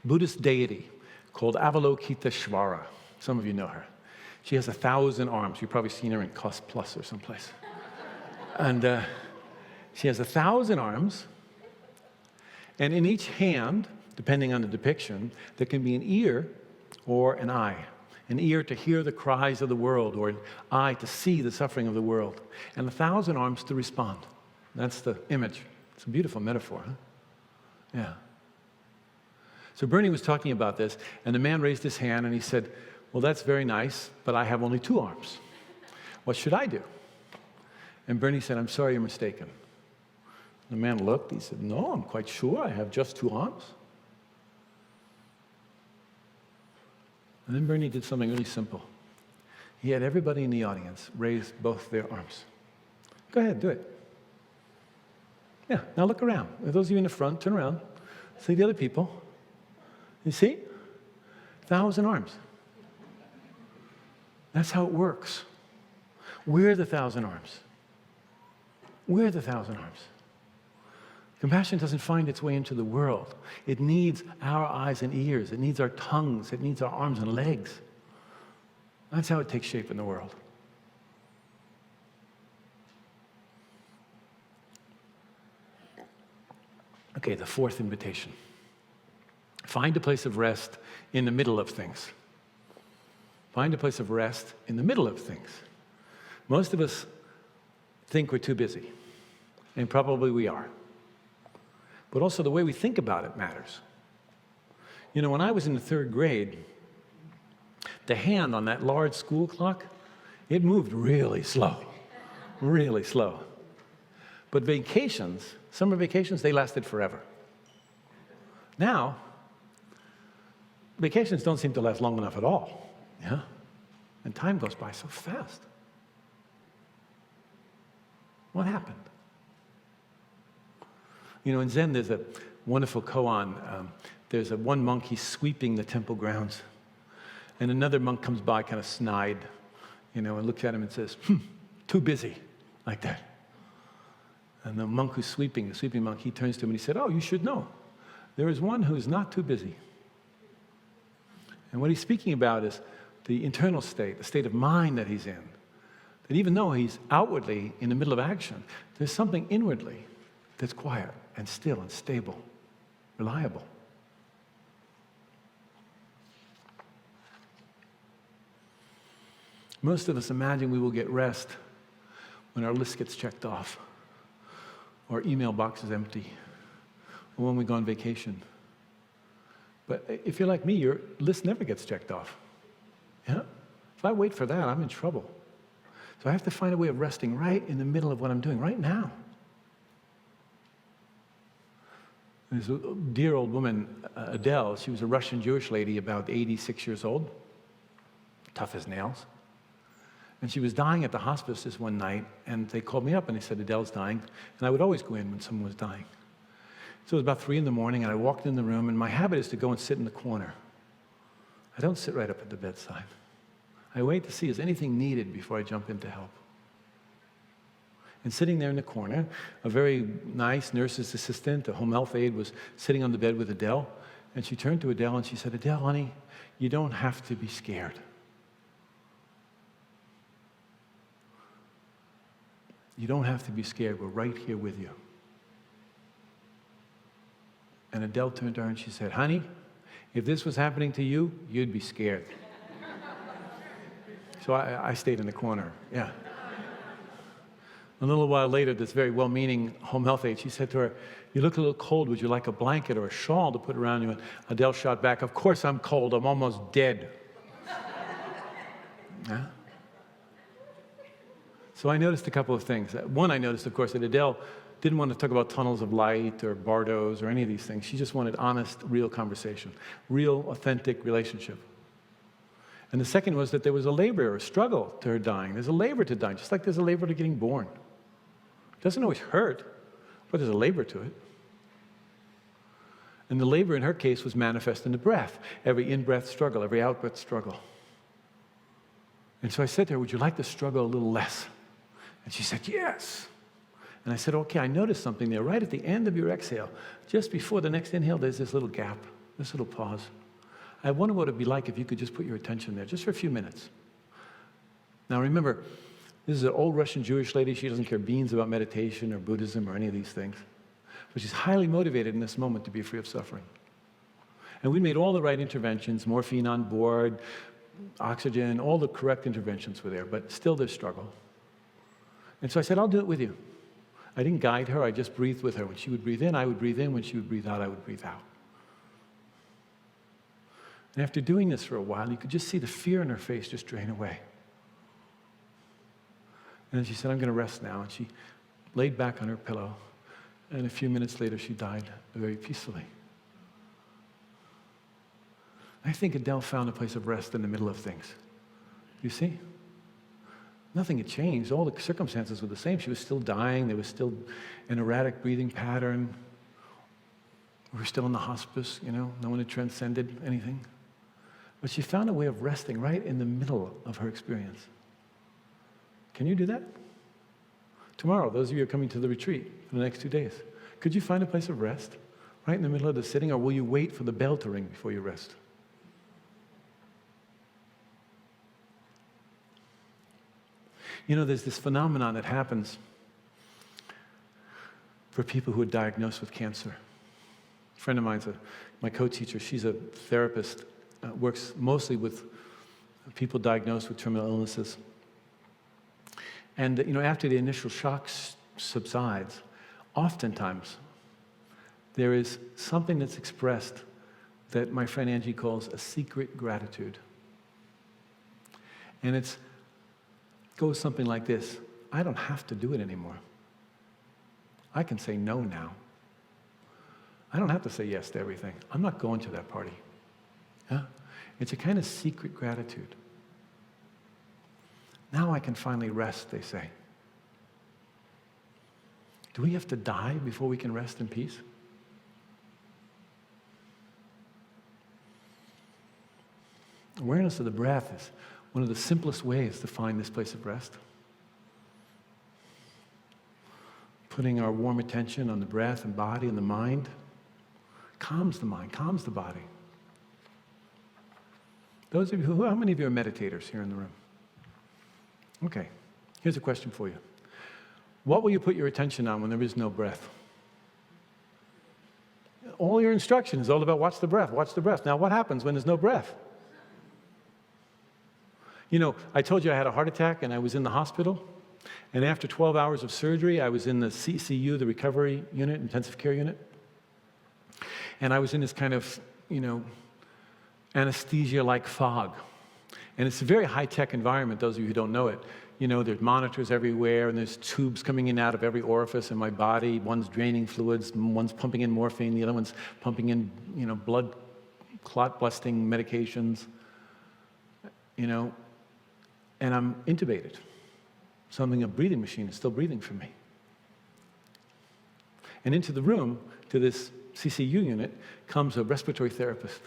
Buddhist deity called Avalokiteshvara. Some of you know her. She has 1,000 arms. You've probably seen her in Cost Plus or someplace. And she has 1,000 arms. And in each hand, depending on the depiction, there can be an ear or an eye. An ear to hear the cries of the world, or an eye to see the suffering of the world, and 1,000 arms to respond. That's the image. It's a beautiful metaphor, huh? Yeah. So Bernie was talking about this, and the man raised his hand and he said, "Well, that's very nice, but I have only 2 arms. What should I do?" And Bernie said, "I'm sorry, you're mistaken." The man looked, he said, "No, I'm quite sure I have just 2 arms." And then Bernie did something really simple. He had everybody in the audience raise both their arms. Go ahead, do it. Yeah, now look around. Those of you in the front, turn around. See the other people. You see? 1,000 arms. That's how it works. We're the 1,000 arms. We're the 1,000 arms. Compassion doesn't find its way into the world. It needs our eyes and ears. It needs our tongues. It needs our arms and legs. That's how it takes shape in the world. Okay, the 4th invitation. Find a place of rest in the middle of things. Find a place of rest in the middle of things. Most of us think we're too busy, and probably we are. But also the way we think about it matters. You know, when I was in the 3rd grade, the hand on that large school clock, it moved really slow, really slow. But vacations, summer vacations, they lasted forever. Now, vacations don't seem to last long enough at all, yeah? And time goes by so fast. What happened? You know, in Zen, there's a wonderful koan. There's one monk, he's sweeping the temple grounds. And another monk comes by, kind of snide, you know, and looks at him and says, too busy, like that. And the monk who's sweeping, the sweeping monk, he turns to him and he said, oh, you should know. There is one who's not too busy. And what he's speaking about is the internal state, the state of mind that he's in. That even though he's outwardly in the middle of action, there's something inwardly that's quiet and still and stable, reliable. Most of us imagine we will get rest when our list gets checked off, or email box is empty, or when we go on vacation. But if you're like me, your list never gets checked off. Yeah? If I wait for that, I'm in trouble. So I have to find a way of resting right in the middle of what I'm doing, right now. There's a dear old woman, Adele. She was a Russian Jewish lady, about 86 years old, tough as nails. And she was dying at the hospice this one night, and they called me up and they said, Adele's dying. And I would always go in when someone was dying. So it was about 3 in the morning, and I walked in the room, and my habit is to go and sit in the corner. I don't sit right up at the bedside. I wait to see, is anything needed before I jump in to help? And sitting there in the corner, a very nice nurse's assistant, a home health aide, was sitting on the bed with Adele, and she turned to Adele and she said, Adele, honey, you don't have to be scared. You don't have to be scared. We're right here with you. And Adele turned to her and she said, honey, if this was happening to you, you'd be scared. So I stayed in the corner, yeah. A little while later, this very well-meaning home health aide, she said to her, you look a little cold. Would you like a blanket or a shawl to put around you? And Adele shot back, of course I'm cold. I'm almost dead. Yeah? So I noticed a couple of things. One, I noticed, of course, that Adele didn't want to talk about tunnels of light or bardos or any of these things. She just wanted honest, real conversation, real, authentic relationship. And the second was that there was a labor or a struggle to her dying. There's a labor to dying, just like there's a labor to getting born. It doesn't always hurt, but there's a labor to it. And the labor in her case was manifest in the breath. Every in-breath struggle, every out-breath struggle. And so I said to her, would you like to struggle a little less? And she said, yes. And I said, okay, I noticed something there. Right at the end of your exhale, just before the next inhale, there's this little gap, this little pause. I wonder what it would be like if you could just put your attention there, just for a few minutes. Now remember, this is an old Russian Jewish lady. She doesn't care beans about meditation or Buddhism or any of these things. But she's highly motivated in this moment to be free of suffering. And we made all the right interventions, morphine on board, oxygen, all the correct interventions were there, but still there's struggle. And so I said, I'll do it with you. I didn't guide her, I just breathed with her. When she would breathe in, I would breathe in. When she would breathe out, I would breathe out. And after doing this for a while, you could just see the fear in her face just drain away. And then she said, I'm going to rest now. And she laid back on her pillow. And a few minutes later, she died very peacefully. I think Adele found a place of rest in the middle of things. You see? Nothing had changed. All the circumstances were the same. She was still dying. There was still an erratic breathing pattern. We were still in the hospice, you know. No one had transcended anything. But she found a way of resting right in the middle of her experience. Can you do that? Tomorrow, those of you who are coming to the retreat for the next 2 days, could you find a place of rest right in the middle of the sitting, or will you wait for the bell to ring before you rest? You know, there's this phenomenon that happens for people who are diagnosed with cancer. friend of mine's my co-teacher. She's a therapist, works mostly with people diagnosed with terminal illnesses. And after the initial shock subsides, oftentimes there is something that's expressed that my friend Angie calls a secret gratitude. And it goes something like this: I don't have to do it anymore. I can say no now. I don't have to say yes to everything. I'm not going to that party. Yeah? It's a kind of secret gratitude. Now I can finally rest, they say. Do we have to die before we can rest in peace? Awareness of the breath is one of the simplest ways to find this place of rest. Putting our warm attention on the breath and body and the mind calms the mind, calms the body. Those of you, how many of you are meditators here in the room? Okay, here's a question for you. What will you put your attention on when there is no breath? All your instruction is all about watch the breath, watch the breath. Now what happens when there's no breath? I told you I had a heart attack and I was in the hospital. And after 12 hours of surgery, I was in the CCU, the recovery unit, intensive care unit. And I was in this kind of, anesthesia-like fog. And it's a very high-tech environment, those of you who don't know it. There's monitors everywhere, and there's tubes coming in and out of every orifice in my body. One's draining fluids, one's pumping in morphine, the other one's pumping in, blood clot-busting medications, and I'm intubated. Something, a breathing machine is still breathing for me. And into the room, to this CCU unit, comes a respiratory therapist.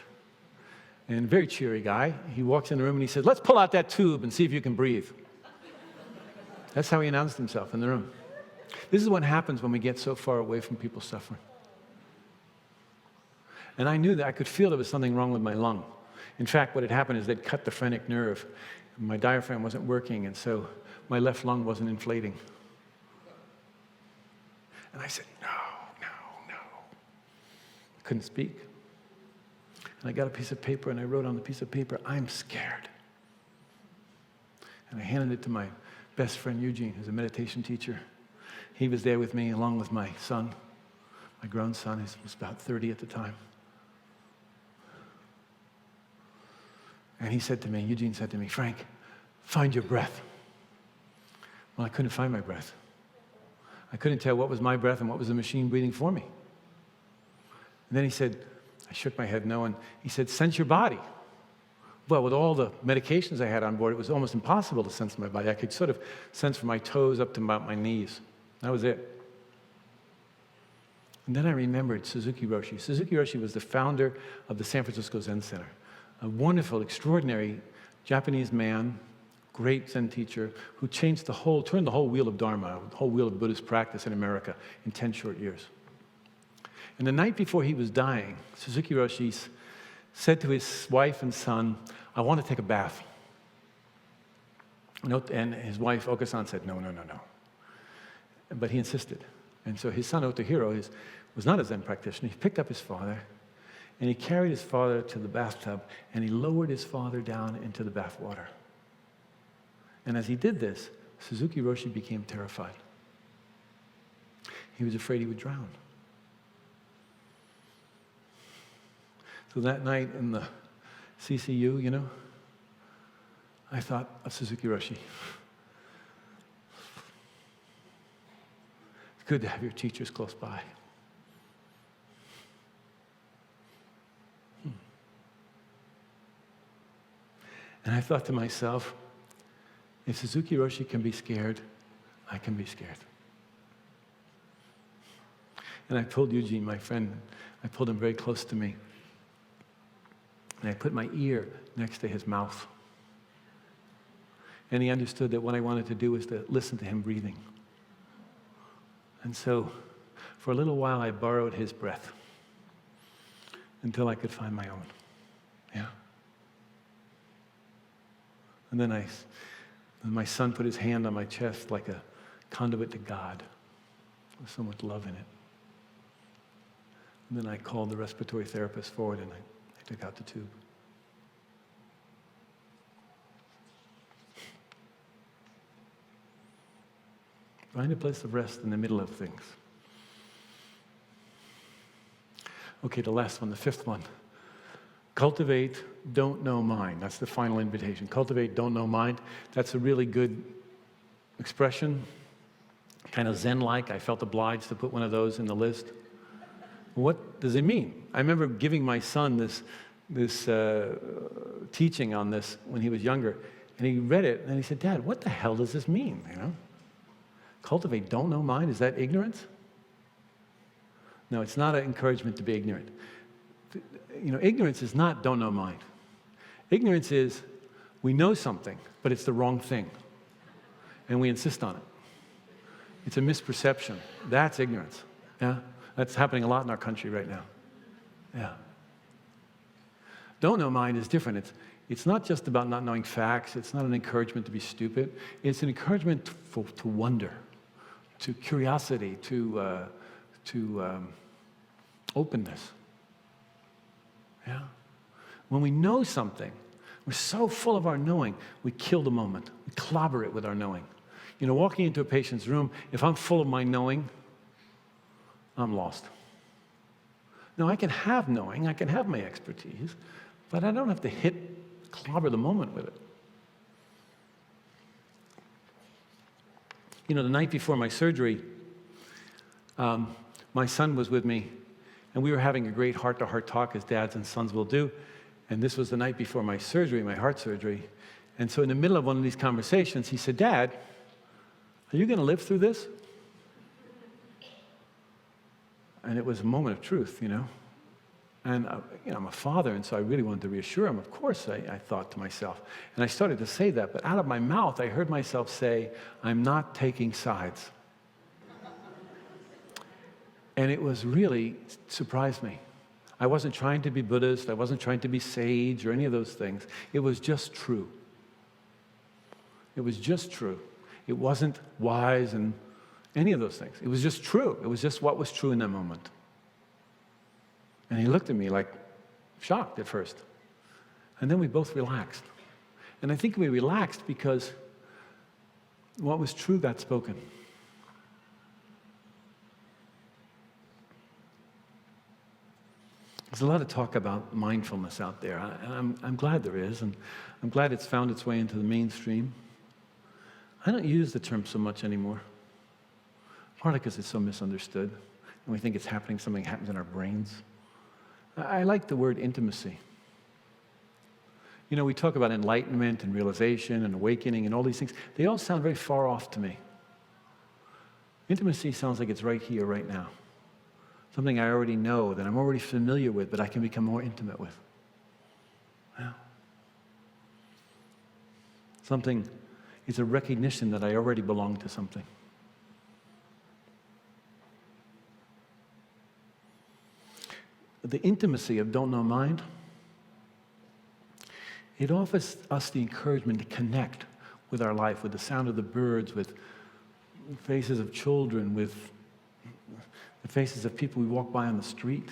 And a very cheery guy. He walks in the room and he says, let's pull out that tube and see if you can breathe. That's how he announced himself in the room. This is what happens when we get so far away from people suffering. And I knew that I could feel there was something wrong with my lung. In fact, what had happened is they'd cut the phrenic nerve. My diaphragm wasn't working, and so my left lung wasn't inflating. And I said, no. I couldn't speak. And I got a piece of paper, and I wrote on the piece of paper, I'm scared. And I handed it to my best friend, Eugene, who's a meditation teacher. He was there with me, along with my son, my grown son. He was about 30 at the time. And Eugene said to me, Frank, find your breath. Well, I couldn't find my breath. I couldn't tell what was my breath and what was the machine breathing for me. And then he said, I shook my head no, and he said, sense your body. Well, with all the medications I had on board, it was almost impossible to sense my body. I could sort of sense from my toes up to about my knees. That was it. And then I remembered Suzuki Roshi. Suzuki Roshi was the founder of the San Francisco Zen Center. A wonderful, extraordinary Japanese man, great Zen teacher, who turned the whole wheel of Dharma, the whole wheel of Buddhist practice in America in 10 short years. And the night before he was dying, Suzuki Roshi said to his wife and son, I want to take a bath. And his wife, Okasan, said, no. But he insisted. And so his son, Otohiro, was not a Zen practitioner. He picked up his father, and he carried his father to the bathtub, and he lowered his father down into the bath water. And as he did this, Suzuki Roshi became terrified. He was afraid he would drown. So that night in the CCU, I thought of Suzuki Roshi. It's good to have your teachers close by. And I thought to myself, if Suzuki Roshi can be scared, I can be scared. And I pulled Eugene, my friend, I pulled him very close to me. And I put my ear next to his mouth. And he understood that what I wanted to do was to listen to him breathing. And so, for a little while, I borrowed his breath until I could find my own. Yeah. And then my son put his hand on my chest like a conduit to God with so much love in it. And then I called the respiratory therapist forward and I took out the tube. Find a place of rest in the middle of things. Okay, the last one, the fifth one. Cultivate, don't know mind. That's the final invitation. Cultivate, don't know mind. That's a really good expression, kind of Zen-like. I felt obliged to put one of those in the list. What does it mean? I remember giving my son this teaching on this when he was younger, and he read it, and he said, "Dad, what the hell does this mean?" You know? Cultivate, don't know mind. Is that ignorance? No, it's not an encouragement to be ignorant. You know, ignorance is not don't know mind. Ignorance is we know something, but it's the wrong thing, and we insist on it. It's a misperception. That's ignorance. Yeah, that's happening a lot in our country right now. Yeah. Don't know mind is different. It's not just about not knowing facts. It's not an encouragement to be stupid. It's an encouragement to wonder, to curiosity, to openness. Yeah. When we know something, we're so full of our knowing, we kill the moment. We clobber it with our knowing. You know, walking into a patient's room, if I'm full of my knowing, I'm lost. Now, I can have knowing, I can have my expertise, but I don't have to clobber the moment with it. You know, the night before my surgery, my son was with me, and we were having a great heart-to-heart talk, as dads and sons will do. And this was the night before my surgery, my heart surgery. And so in the middle of one of these conversations, he said, "Dad, are you going to live through this?" And it was a moment of truth, you know. And you know, I'm a father, and so I really wanted to reassure him. Of course, I thought to myself. And I started to say that, but out of my mouth, I heard myself say, "I'm not taking sides." And it was really surprised me. I wasn't trying to be Buddhist. I wasn't trying to be sage or any of those things. It was just true. It was just true. It wasn't wise and any of those things. It was just true. It was just what was true in that moment. And he looked at me like shocked at first. And then we both relaxed. And I think we relaxed because what was true got spoken. There's a lot of talk about mindfulness out there, and I'm glad there is, and I'm glad it's found its way into the mainstream. I don't use the term so much anymore, partly because it's so misunderstood, and we think it's happening, something happens in our brains. I like the word intimacy. You know, we talk about enlightenment and realization and awakening and all these things. They all sound very far off to me. Intimacy sounds like it's right here, right now. Something I already know, that I'm already familiar with, but I can become more intimate with. Yeah. Something is a recognition that I already belong to something. The intimacy of don't know mind, it offers us the encouragement to connect with our life, with the sound of the birds, with faces of children, with the faces of people we walk by on the street,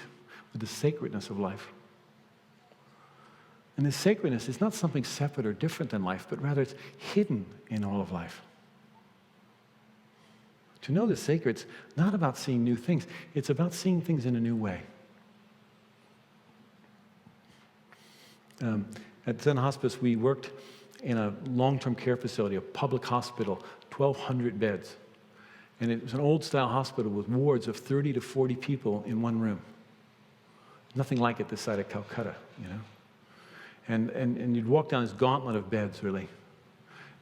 with the sacredness of life. And this sacredness is not something separate or different than life, but rather it's hidden in all of life. To know the sacred's not about seeing new things, it's about seeing things in a new way. At Zen Hospice, we worked in a long-term care facility, a public hospital, 1,200 beds. And it was an old-style hospital with wards of 30 to 40 people in one room. Nothing like it this side of Calcutta, you know. And you'd walk down this gauntlet of beds, really.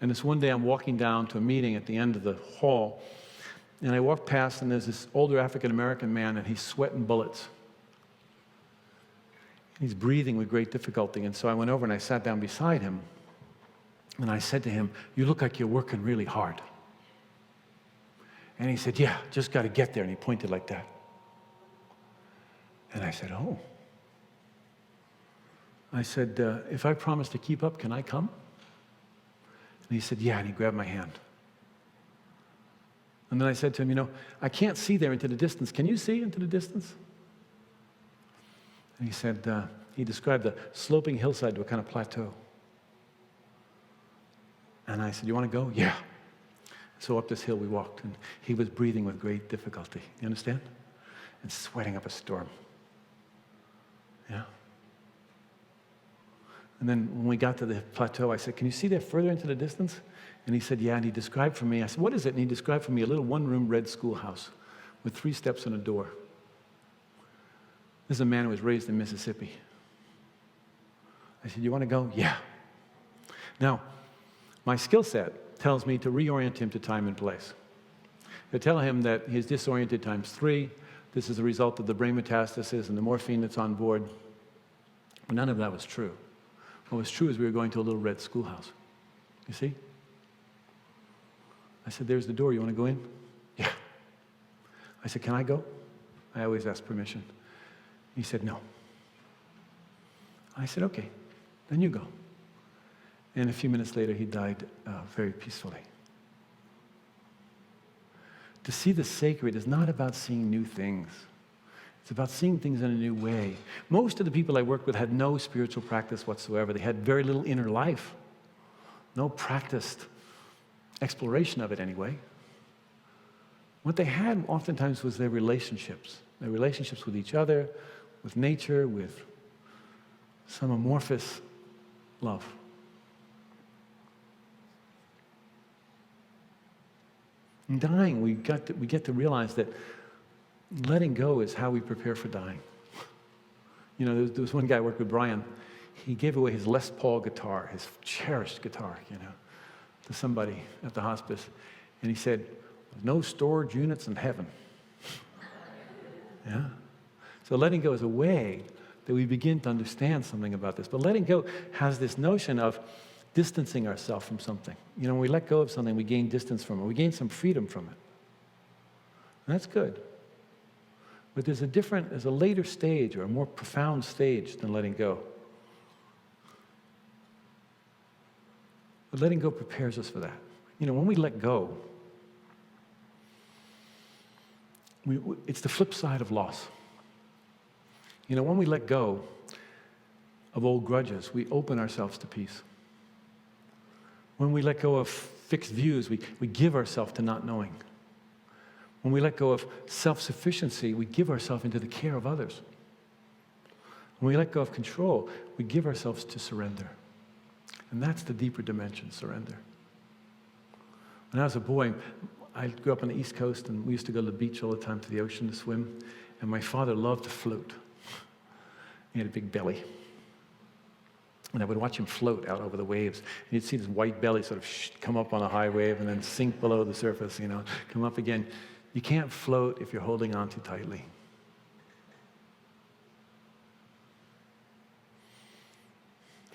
And this one day I'm walking down to a meeting at the end of the hall, and I walk past, and there's this older African-American man, and he's sweating bullets. He's breathing with great difficulty, and so I went over and I sat down beside him, and I said to him, "You look like you're working really hard." And he said, "Yeah, just got to get there." And he pointed like that. And I said, "Oh." I said, "If I promise to keep up, can I come?" And he said, "Yeah," and he grabbed my hand. And then I said to him, "You know, I can't see there into the distance. Can you see into the distance?" And he said, he described the sloping hillside to a kind of plateau. And I said, you want to go? Yeah. So up this hill we walked, and he was breathing with great difficulty. You understand? And sweating up a storm. Yeah. And then when we got to the plateau, I said, can you see that further into the distance? And he said, yeah. And he described for me, I said, what is it? And he described for me a little one-room red schoolhouse with 3 steps and a door. This is a man who was raised in Mississippi. I said, you want to go? Yeah. Now, my skill set tells me to reorient him to time and place. To tell him that he's disoriented times 3. This is a result of the brain metastasis and the morphine that's on board. But none of that was true. What was true is we were going to a little red schoolhouse. You see? I said, there's the door. You want to go in? Yeah. I said, can I go? I always ask permission. He said, no. I said, okay, then you go. And a few minutes later, he died very peacefully. To see the sacred is not about seeing new things. It's about seeing things in a new way. Most of the people I worked with had no spiritual practice whatsoever. They had very little inner life. No practiced exploration of it anyway. What they had oftentimes was their relationships with each other, with nature, with some amorphous love. In dying, we get to realize that letting go is how we prepare for dying. You know, there was one guy I worked with, Brian. He gave away his Les Paul guitar, his cherished guitar, to somebody at the hospice. And he said, no storage units in heaven. Yeah? So letting go is a way that we begin to understand something about this. But letting go has this notion of distancing ourselves from something. You know, when we let go of something, we gain distance from it. We gain some freedom from it. And that's good. But there's a later stage or a more profound stage than letting go. But letting go prepares us for that. You know, when we let go, it's the flip side of loss. You know, when we let go of old grudges, we open ourselves to peace. When we let go of fixed views, we give ourselves to not knowing. When we let go of self-sufficiency, we give ourselves into the care of others. When we let go of control, we give ourselves to surrender. And that's the deeper dimension, surrender. When I was a boy, I grew up on the East Coast, and we used to go to the beach all the time, to the ocean to swim. And my father loved to float. He had a big belly. And I would watch him float out over the waves. And you'd see this white belly sort of come up on a high wave and then sink below the surface, come up again. You can't float if you're holding on too tightly.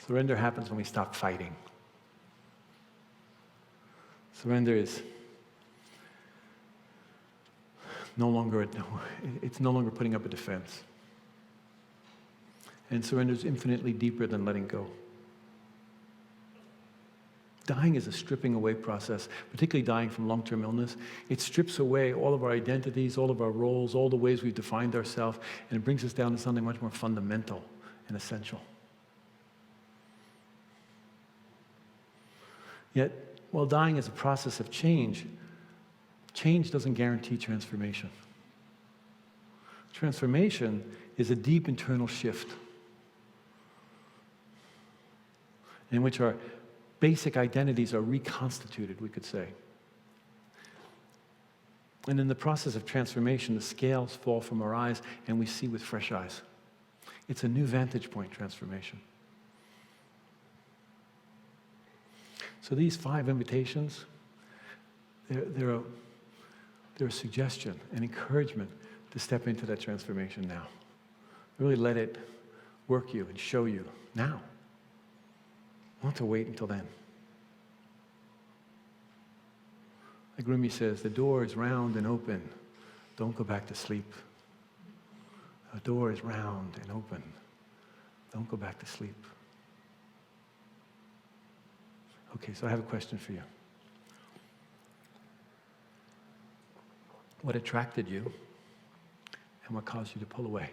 Surrender happens when we stop fighting. Surrender is no longer putting up a defense. And surrender is infinitely deeper than letting go. Dying is a stripping away process, particularly dying from long-term illness. It strips away all of our identities, all of our roles, all the ways we've defined ourselves, and it brings us down to something much more fundamental and essential. Yet, while dying is a process of change, change doesn't guarantee transformation. Transformation is a deep internal shift in which our basic identities are reconstituted, we could say. And in the process of transformation, the scales fall from our eyes and we see with fresh eyes. It's a new vantage point transformation. So these 5 invitations, they're a suggestion, an encouragement to step into that transformation now. Really let it work you and show you now. Not to wait until then. Like Rumi says, the door is round and open. Don't go back to sleep. The door is round and open. Don't go back to sleep. Okay, so I have a question for you. What attracted you and what caused you to pull away?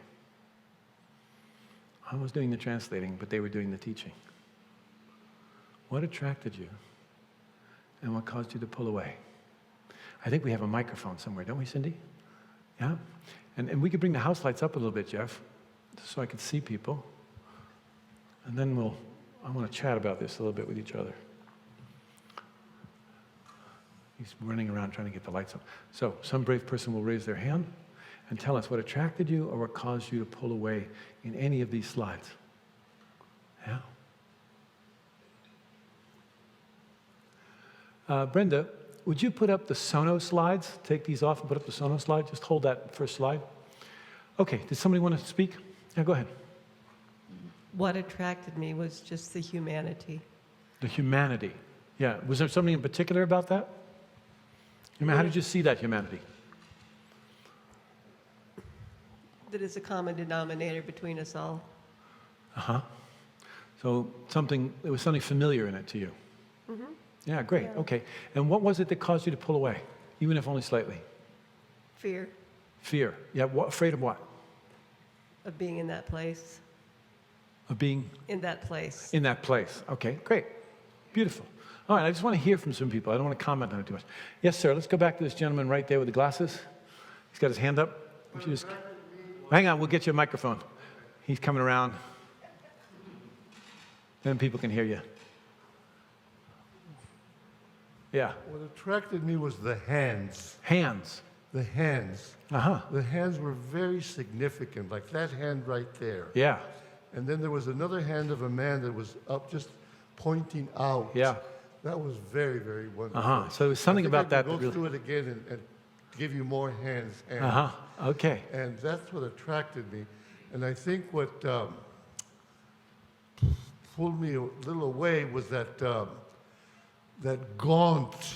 I was doing the translating, but they were doing the teaching. What attracted you? And what caused you to pull away? I think we have a microphone somewhere, don't we, Cindy? Yeah? And we could bring the house lights up a little bit, Jeff, so I could see people. And then I want to chat about this a little bit with each other. He's running around trying to get the lights up. So some brave person will raise their hand and tell us what attracted you or what caused you to pull away in any of these slides. Yeah? Brenda, would you put up the Sono slides? Take these off and put up the Sono slide. Just hold that first slide. Okay, did somebody want to speak? Yeah, go ahead. What attracted me was just the humanity. The humanity. Yeah, was there something in particular about that? How did you see that humanity? That is a common denominator between us all. Uh-huh. So there was something familiar in it to you. Mm-hmm. Yeah, great. Yeah. Okay. And what was it that caused you to pull away, even if only slightly? Fear Fear. Yeah, afraid of what? of being in that place. Of being In that place. in that place. Okay, great. Beautiful. All right, I just want to hear from some people. I don't want to comment on it too much. Yes, sir. Let's go back to this gentleman right there with the glasses. He's got his hand up. Hang on, we'll get you a microphone. He's coming around. Then people can hear you. Yeah. What attracted me was the hands. Hands. The hands. Uh-huh. The hands were very significant, like that hand right there. Yeah. And then there was another hand of a man that was up, just pointing out. Yeah. That was very, very wonderful. Uh-huh. So there was something I think about I that could that go really... through it again and give you more hands. Uh-huh. Okay. And that's what attracted me. And I think what pulled me a little away was that that gaunt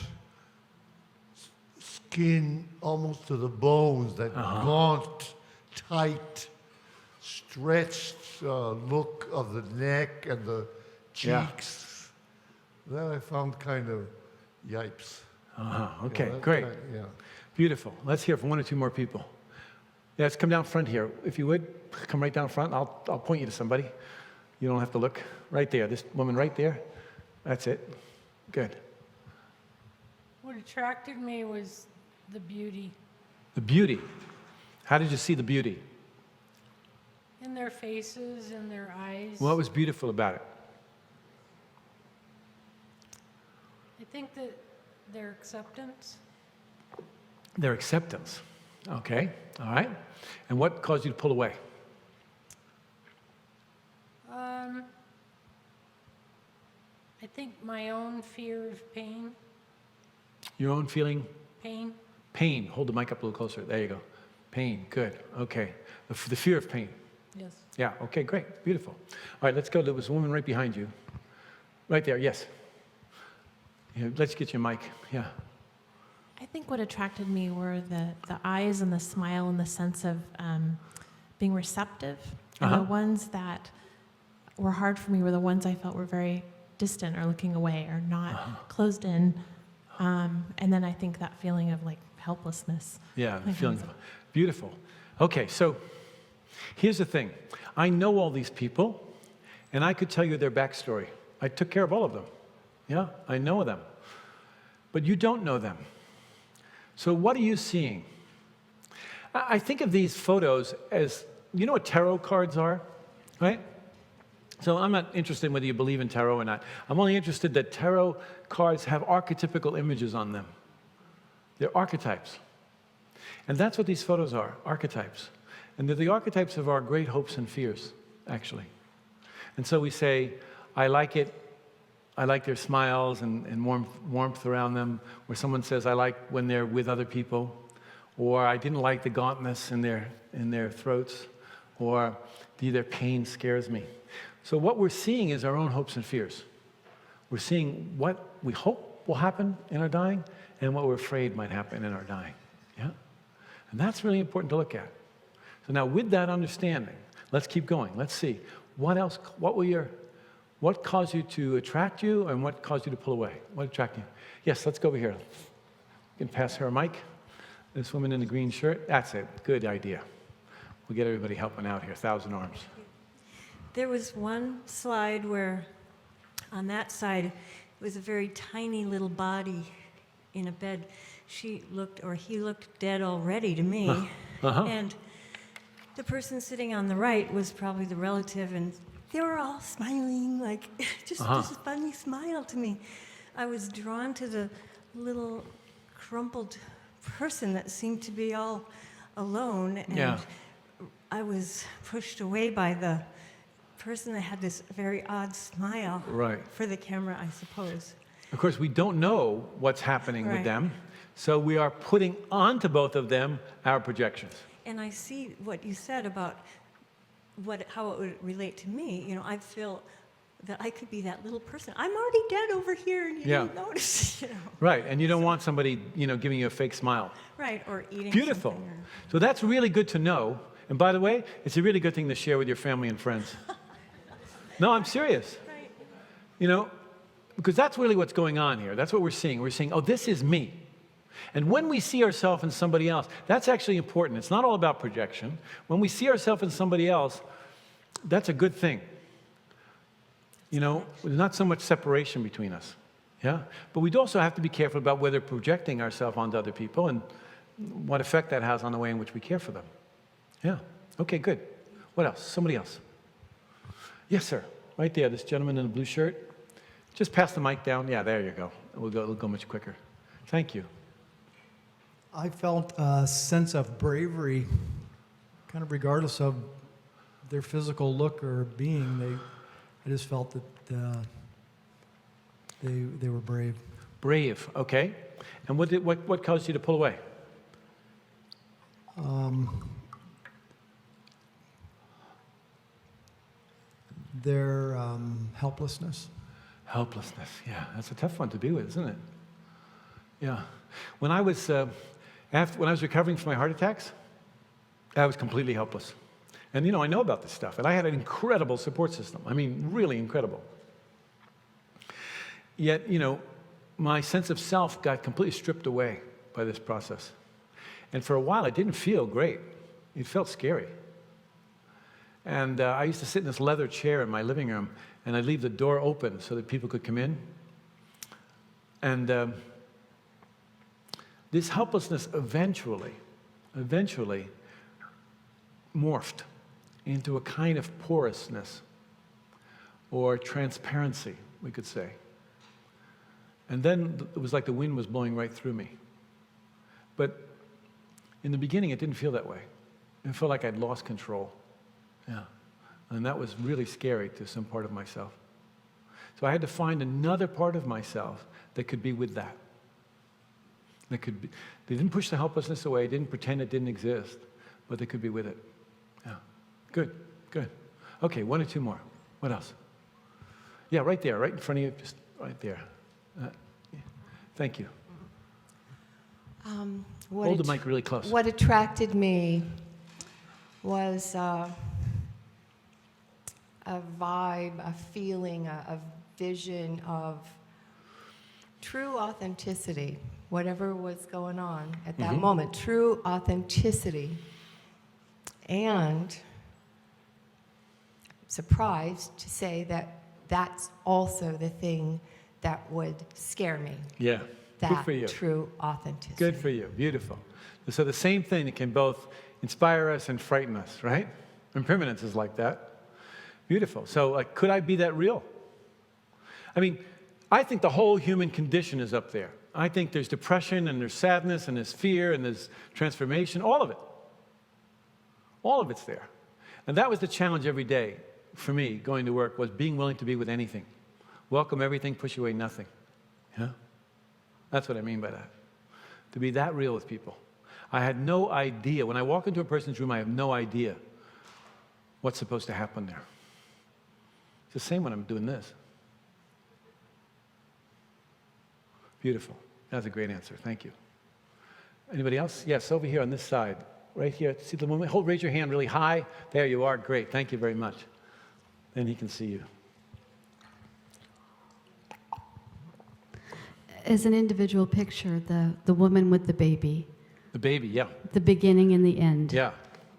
skin, almost to the bones, that gaunt, tight, stretched look of the neck and the cheeks. That I found kind of yipes. Uh-huh. Okay, that great. yeah. Beautiful. Let's hear from one or two more people. Yeah, let's come down front here. If you would, come right down front. I'll point you to somebody. You don't have to look. Right there. This woman right there. That's it. Good. What attracted me was the beauty The beauty. How did you see the beauty? in their faces, in their eyes. What was beautiful about it? I think that their acceptance. Their acceptance. Okay. All right. And what caused you to pull away? I think my own fear of pain. Your own feeling? Pain. Pain. Hold the mic up a little closer. There you go. Pain. Good. Okay. The fear of pain. Yes. Yeah. Okay, great. Beautiful. All right, let's go. There was a woman right behind you. Right there. Yes. Yeah, let's get your mic. Yeah. I think what attracted me were the eyes and the smile and the sense of being receptive. And the ones that were hard for me were the ones I felt were very distant or looking away or not closed in. And then I think that feeling of like helplessness. Yeah, the Like feeling. hands up. Beautiful. Okay, so here's the thing. I know all these people, and I could tell you their backstory. I took care of all of them. Yeah, I know them. But you don't know them. So what are you seeing? I think of these photos as, you know what tarot cards are, right? So I'm not interested in whether you believe in tarot or not. I'm only interested that tarot cards have archetypical images on them. They're archetypes. And that's what these photos are, archetypes. And they're the archetypes of our great hopes and fears, actually. And so we say, I like it. I like their smiles and warmth around them. Or someone says, I like when they're with other people. Or I didn't like the gauntness in their throats. Or their pain scares me. So what we're seeing is our own hopes and fears. We're seeing what we hope will happen in our dying and what we're afraid might happen in our dying. Yeah? And that's really important to look at. So now with that understanding, let's keep going. Let's see. What else, what caused you to attract you and what caused you to pull away? What attracted you? Yes, let's go over here. You can pass her a mic. This woman in the green shirt. That's it. Good idea. We'll get everybody helping out here. 1,000 arms. There was one slide where, on that side, it was a very tiny little body in a bed. She looked, or he looked dead already to me. Uh-huh. And the person sitting on the right was probably the relative, and they were all smiling, like just a funny smile to me. I was drawn to the little crumpled person that seemed to be all alone, and I was pushed away by the person that had this very odd smile for the camera, I suppose. Of course, we don't know what's happening with Right. them, so we are putting onto both of them our projections. And I see what you said about how it would relate to me. You know, I feel that I could be that little person. I'm already dead over here, and you didn't notice, you know. Right, and you don't want somebody, giving you a fake smile. Right, or eating Beautiful. something. So that's really good to know. And by the way, it's a really good thing to share with your family and friends. No, I'm serious. Right. Because that's really what's going on here. That's what we're seeing. We're seeing, oh, this is me. And when we see ourselves in somebody else, that's actually important. It's not all about projection. When we see ourselves in somebody else, that's a good thing. There's not so much separation between us. Yeah? But we'd also have to be careful about whether projecting ourselves onto other people and what effect that has on the way in which we care for them. Yeah. Okay, good. What else? Somebody else. Yes, sir. Right there, this gentleman in the blue shirt. Just pass the mic down. Yeah, there you go. It'll go much quicker. Thank you. I felt a sense of bravery, kind of regardless of their physical look or being. I just felt that they were brave. Brave, okay. And what caused you to pull away? Their helplessness. Helplessness, yeah. That's a tough one to be with, isn't it? Yeah. When I was recovering from my heart attacks, I was completely helpless. And, I know about this stuff. And I had an incredible support system. I mean, really incredible. Yet, my sense of self got completely stripped away by this process. And for a while, it didn't feel great. It felt scary. And I used to sit in this leather chair in my living room, and I'd leave the door open so that people could come in. And this helplessness eventually morphed into a kind of porousness or transparency, we could say. And then it was like the wind was blowing right through me. But in the beginning, it didn't feel that way. It felt like I'd lost control. Yeah. And that was really scary to some part of myself. So I had to find another part of myself that could be with that. They didn't push the helplessness away, didn't pretend it didn't exist, but they could be with it. Yeah. Good. Okay, one or two more. What else? Yeah, right there, right in front of you, just right there. Yeah. Thank you. Hold the mic really close. What attracted me was a vibe, a feeling, a vision of true authenticity, whatever was going on at that moment, true authenticity. And surprised to say that that's also the thing that would scare me. Yeah, that good for you. True authenticity. Good for you, beautiful. So the same thing that can both inspire us and frighten us, right? Impermanence is like that. Beautiful. So could I be that real? I mean, I think the whole human condition is up there. I think there's depression and there's sadness and there's fear and there's transformation, all of it. All of it's there. And that was the challenge every day for me going to work, was being willing to be with anything. Welcome everything, push away nothing. Yeah? That's what I mean by that. To be that real with people. I had no idea. When I walk into a person's room, I have no idea what's supposed to happen there. It's the same when I'm doing this. Beautiful. That's a great answer. Thank you. Anybody else? Yes, over here on this side. Right here. See the woman? Raise your hand really high. There you are. Great. Thank you very much. Then he can see you. As an individual picture, the woman with the baby. The baby, yeah. The beginning and the end. Yeah.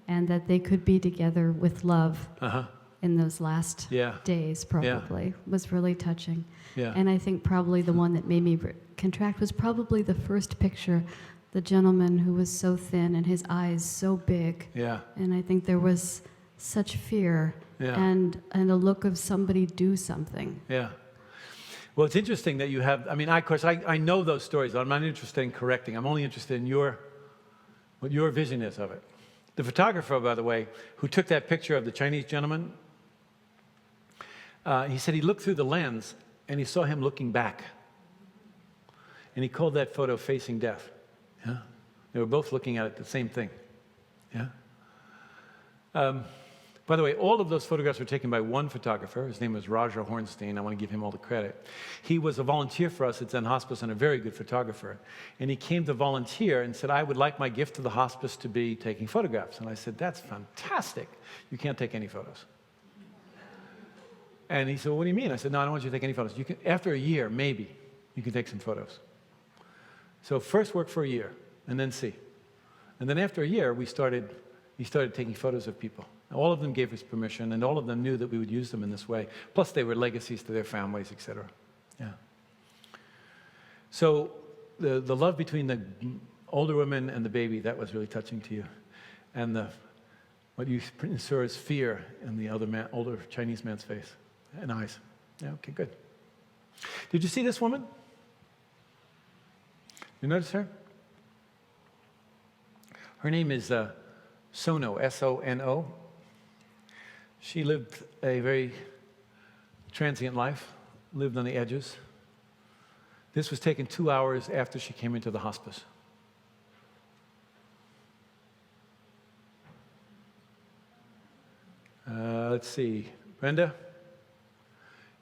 And that they could be together with love. Uh-huh. in those last Yeah. days, probably, was really touching. Yeah. And I think probably the one that made me contract was probably the first picture, the gentleman who was so thin and his eyes so big. Yeah. And I think there was such fear Yeah. and a look of somebody do something. Yeah. Well, it's interesting that you have, I mean, of course, I know those stories. I'm not interested in correcting. I'm only interested in what your vision is of it. The photographer, by the way, who took that picture of the Chinese gentleman, he said he looked through the lens and he saw him looking back. And he called that photo Facing Death. Yeah? They were both looking at it, the same thing. Yeah? By the way, all of those photographs were taken by one photographer. His name was Roger Hornstein. I want to give him all the credit. He was a volunteer for us at Zen Hospice and a very good photographer. And he came to volunteer and said, I would like my gift to the hospice to be taking photographs. And I said, that's fantastic. You can't take any photos. And he said, well, what do you mean? I said, no, I don't want you to take any photos. You can, after a year, maybe, you can take some photos. So first work for a year, and then see. And then after a year, he started taking photos of people. All of them gave us permission, and all of them knew that we would use them in this way. Plus, they were legacies to their families, etc. Yeah. So the love between the older woman and the baby, that was really touching to you. And what you saw as fear in the older Chinese man's face and eyes. Yeah, okay, good. Did you see this woman? You notice her? Her name is Sono, S-O-N-O. She lived a very transient life, lived on the edges. This was taken 2 hours after she came into the hospice. Let's see. Brenda,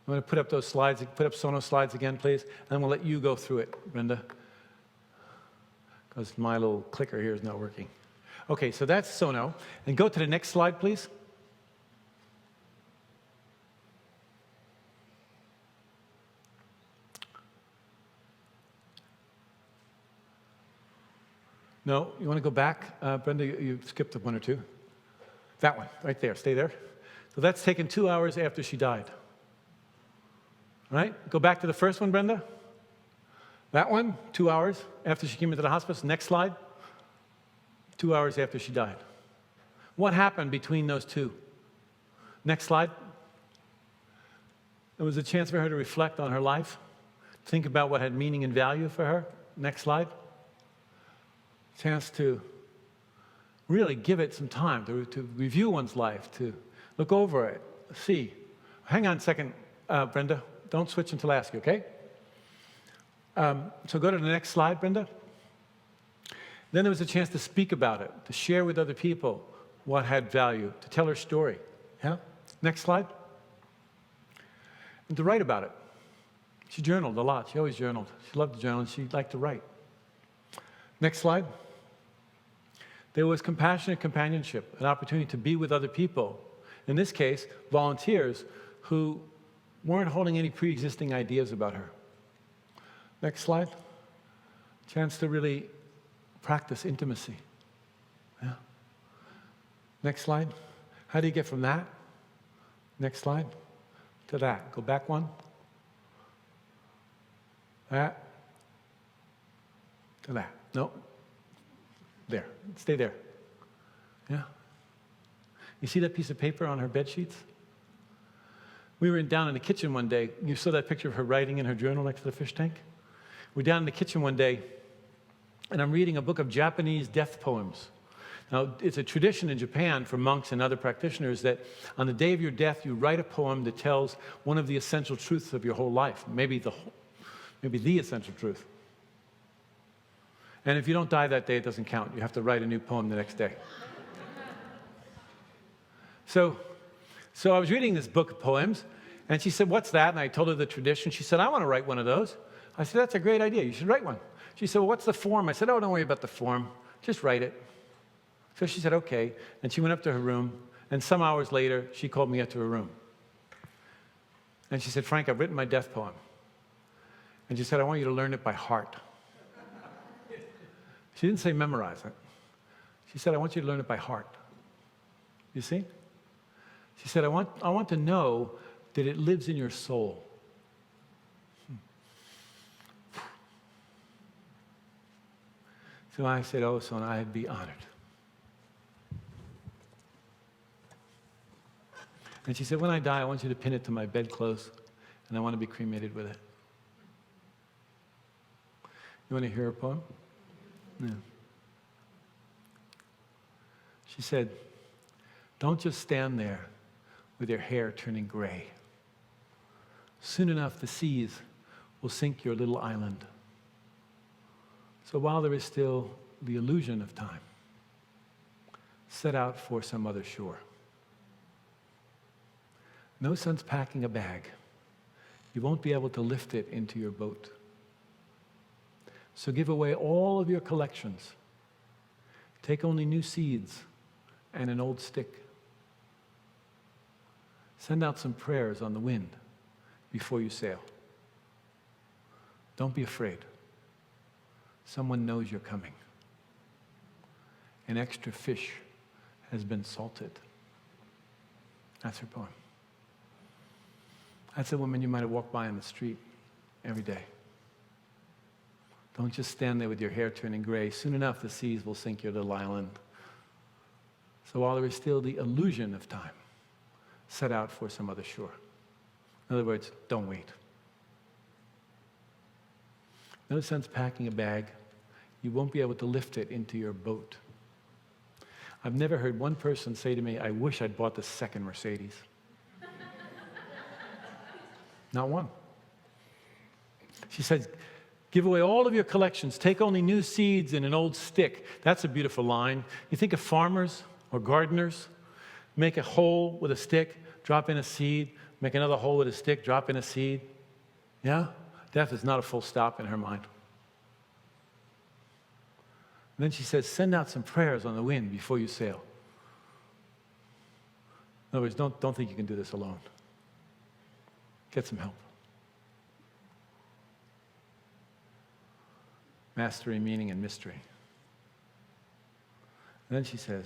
you want to put up those slides, put up Sono's slides again, please? And we'll let you go through it, Brenda, because my little clicker here is not working. Okay, so that's Sono. And go to the next slide, please. No, you want to go back? Brenda, you skipped one or two. That one, right there. Stay there. So that's taken 2 hours after she died. Right? Go back to the first one, Brenda. That one, 2 hours after she came into the hospice. Next slide. 2 hours after she died. What happened between those two? Next slide. There was a chance for her to reflect on her life, think about what had meaning and value for her. Next slide. Chance to really give it some time, to review one's life, to look over it, see. Hang on a second, Brenda. Don't switch until I ask you, okay? So go to the next slide, Brenda. Then there was a chance to speak about it, to share with other people what had value, to tell her story. Yeah? Next slide. And to write about it. She journaled a lot. She always journaled. She loved to journal, and she liked to write. Next slide. There was compassionate companionship, an opportunity to be with other people. In this case, volunteers who weren't holding any pre-existing ideas about her. Next slide. Chance to really practice intimacy. Yeah. Next slide. How do you get from that? Next slide. To that. Go back one. That. To that. No. There. Stay there. Yeah. You see that piece of paper on her bed sheets? We were down in the kitchen one day. You saw that picture of her writing in her journal next to the fish tank? We're down in the kitchen one day, and I'm reading a book of Japanese death poems. Now, it's a tradition in Japan for monks and other practitioners that on the day of your death, you write a poem that tells one of the essential truths of your whole life, maybe the essential truth. And if you don't die that day, it doesn't count. You have to write a new poem the next day. So I was reading this book of poems, and she said, what's that? And I told her the tradition. She said, I want to write one of those. I said, that's a great idea. You should write one. She said, well, what's the form? I said, oh, don't worry about the form. Just write it. So she said, okay. And she went up to her room, and some hours later, she called me up to her room. And she said, Frank, I've written my death poem. And she said, I want you to learn it by heart. She didn't say memorize it. She said, I want you to learn it by heart. You see? She said, I want to know that it lives in your soul. So I said, oh, son, I'd be honored. And she said, when I die, I want you to pin it to my bedclothes, and I want to be cremated with it. You want to hear a poem? Yeah. She said, don't just stand there with your hair turning gray. Soon enough, the seas will sink your little island. So while there is still the illusion of time, set out for some other shore. No sense packing a bag. You won't be able to lift it into your boat. So give away all of your collections. Take only new seeds and an old stick. Send out some prayers on the wind before you sail. Don't be afraid. Someone knows you're coming. An extra fish has been salted. That's her poem. That's a woman you might have walked by on the street every day. Don't just stand there with your hair turning gray. Soon enough, the seas will sink your little island. So while there is still the illusion of time, set out for some other shore. In other words, don't wait. No sense packing a bag. You won't be able to lift it into your boat. I've never heard one person say to me, I wish I'd bought the second Mercedes. Not one. She says, give away all of your collections. Take only new seeds and an old stick. That's a beautiful line. You think of farmers or gardeners, make a hole with a stick, drop in a seed, make another hole with a stick, drop in a seed. Yeah? Death is not a full stop in her mind. And then she says, send out some prayers on the wind before you sail. In other words, don't think you can do this alone. Get some help. Mastery, meaning, and mystery. And then she says,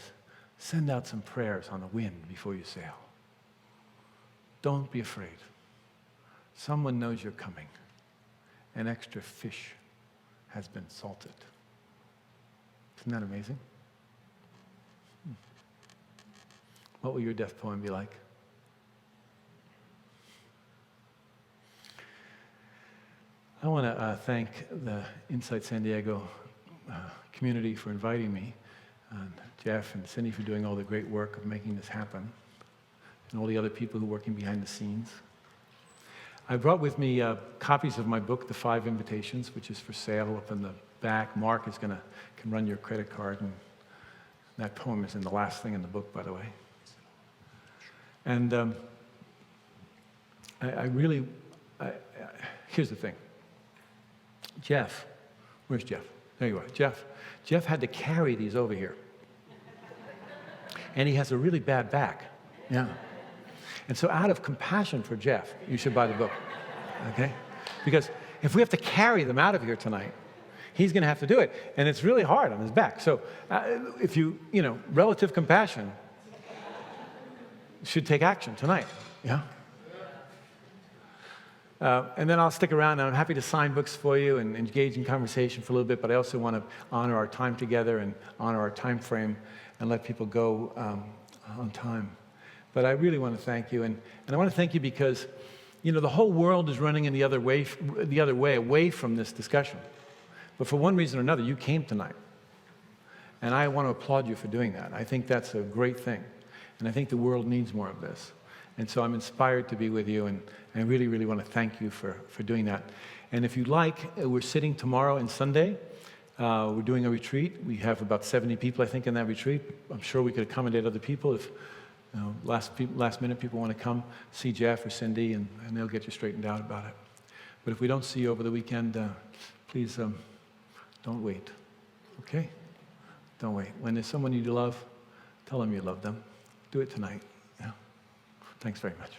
send out some prayers on the wind before you sail. Don't be afraid. Someone knows you're coming. An extra fish has been salted. Isn't that amazing? What will your death poem be like? I want to thank the Insight San Diego community for inviting me, and Jeff and Cindy for doing all the great work of making this happen, and all the other people who are working behind the scenes. I brought with me copies of my book, The 5 Invitations, which is for sale up in the back. Mark is can run your credit card, and that poem is in the last thing in the book, by the way. And here's the thing. Jeff, where's Jeff? There you are, Jeff. Jeff had to carry these over here. And he has a really bad back. Yeah. And so out of compassion for Jeff, you should buy the book, okay? Because if we have to carry them out of here tonight, he's going to have to do it. And it's really hard on his back. So if relative compassion should take action tonight, yeah? And then I'll stick around, and I'm happy to sign books for you and engage in conversation for a little bit, but I also want to honor our time together and honor our time frame and let people go on time. But I really want to thank you, and I want to thank you because, the whole world is running in the other way, away from this discussion. But for one reason or another, you came tonight. And I want to applaud you for doing that. I think that's a great thing. And I think the world needs more of this. And so I'm inspired to be with you, and I really, really want to thank you for doing that. And if you like, we're sitting tomorrow and Sunday. We're doing a retreat. We have about 70 people, I think, in that retreat. I'm sure we could accommodate other people if last minute people want to come see Jeff or Cindy, and they'll get you straightened out about it. But if we don't see you over the weekend, please don't wait, okay? Don't wait. When there's someone you love, tell them you love them. Do it tonight. Yeah. Thanks very much.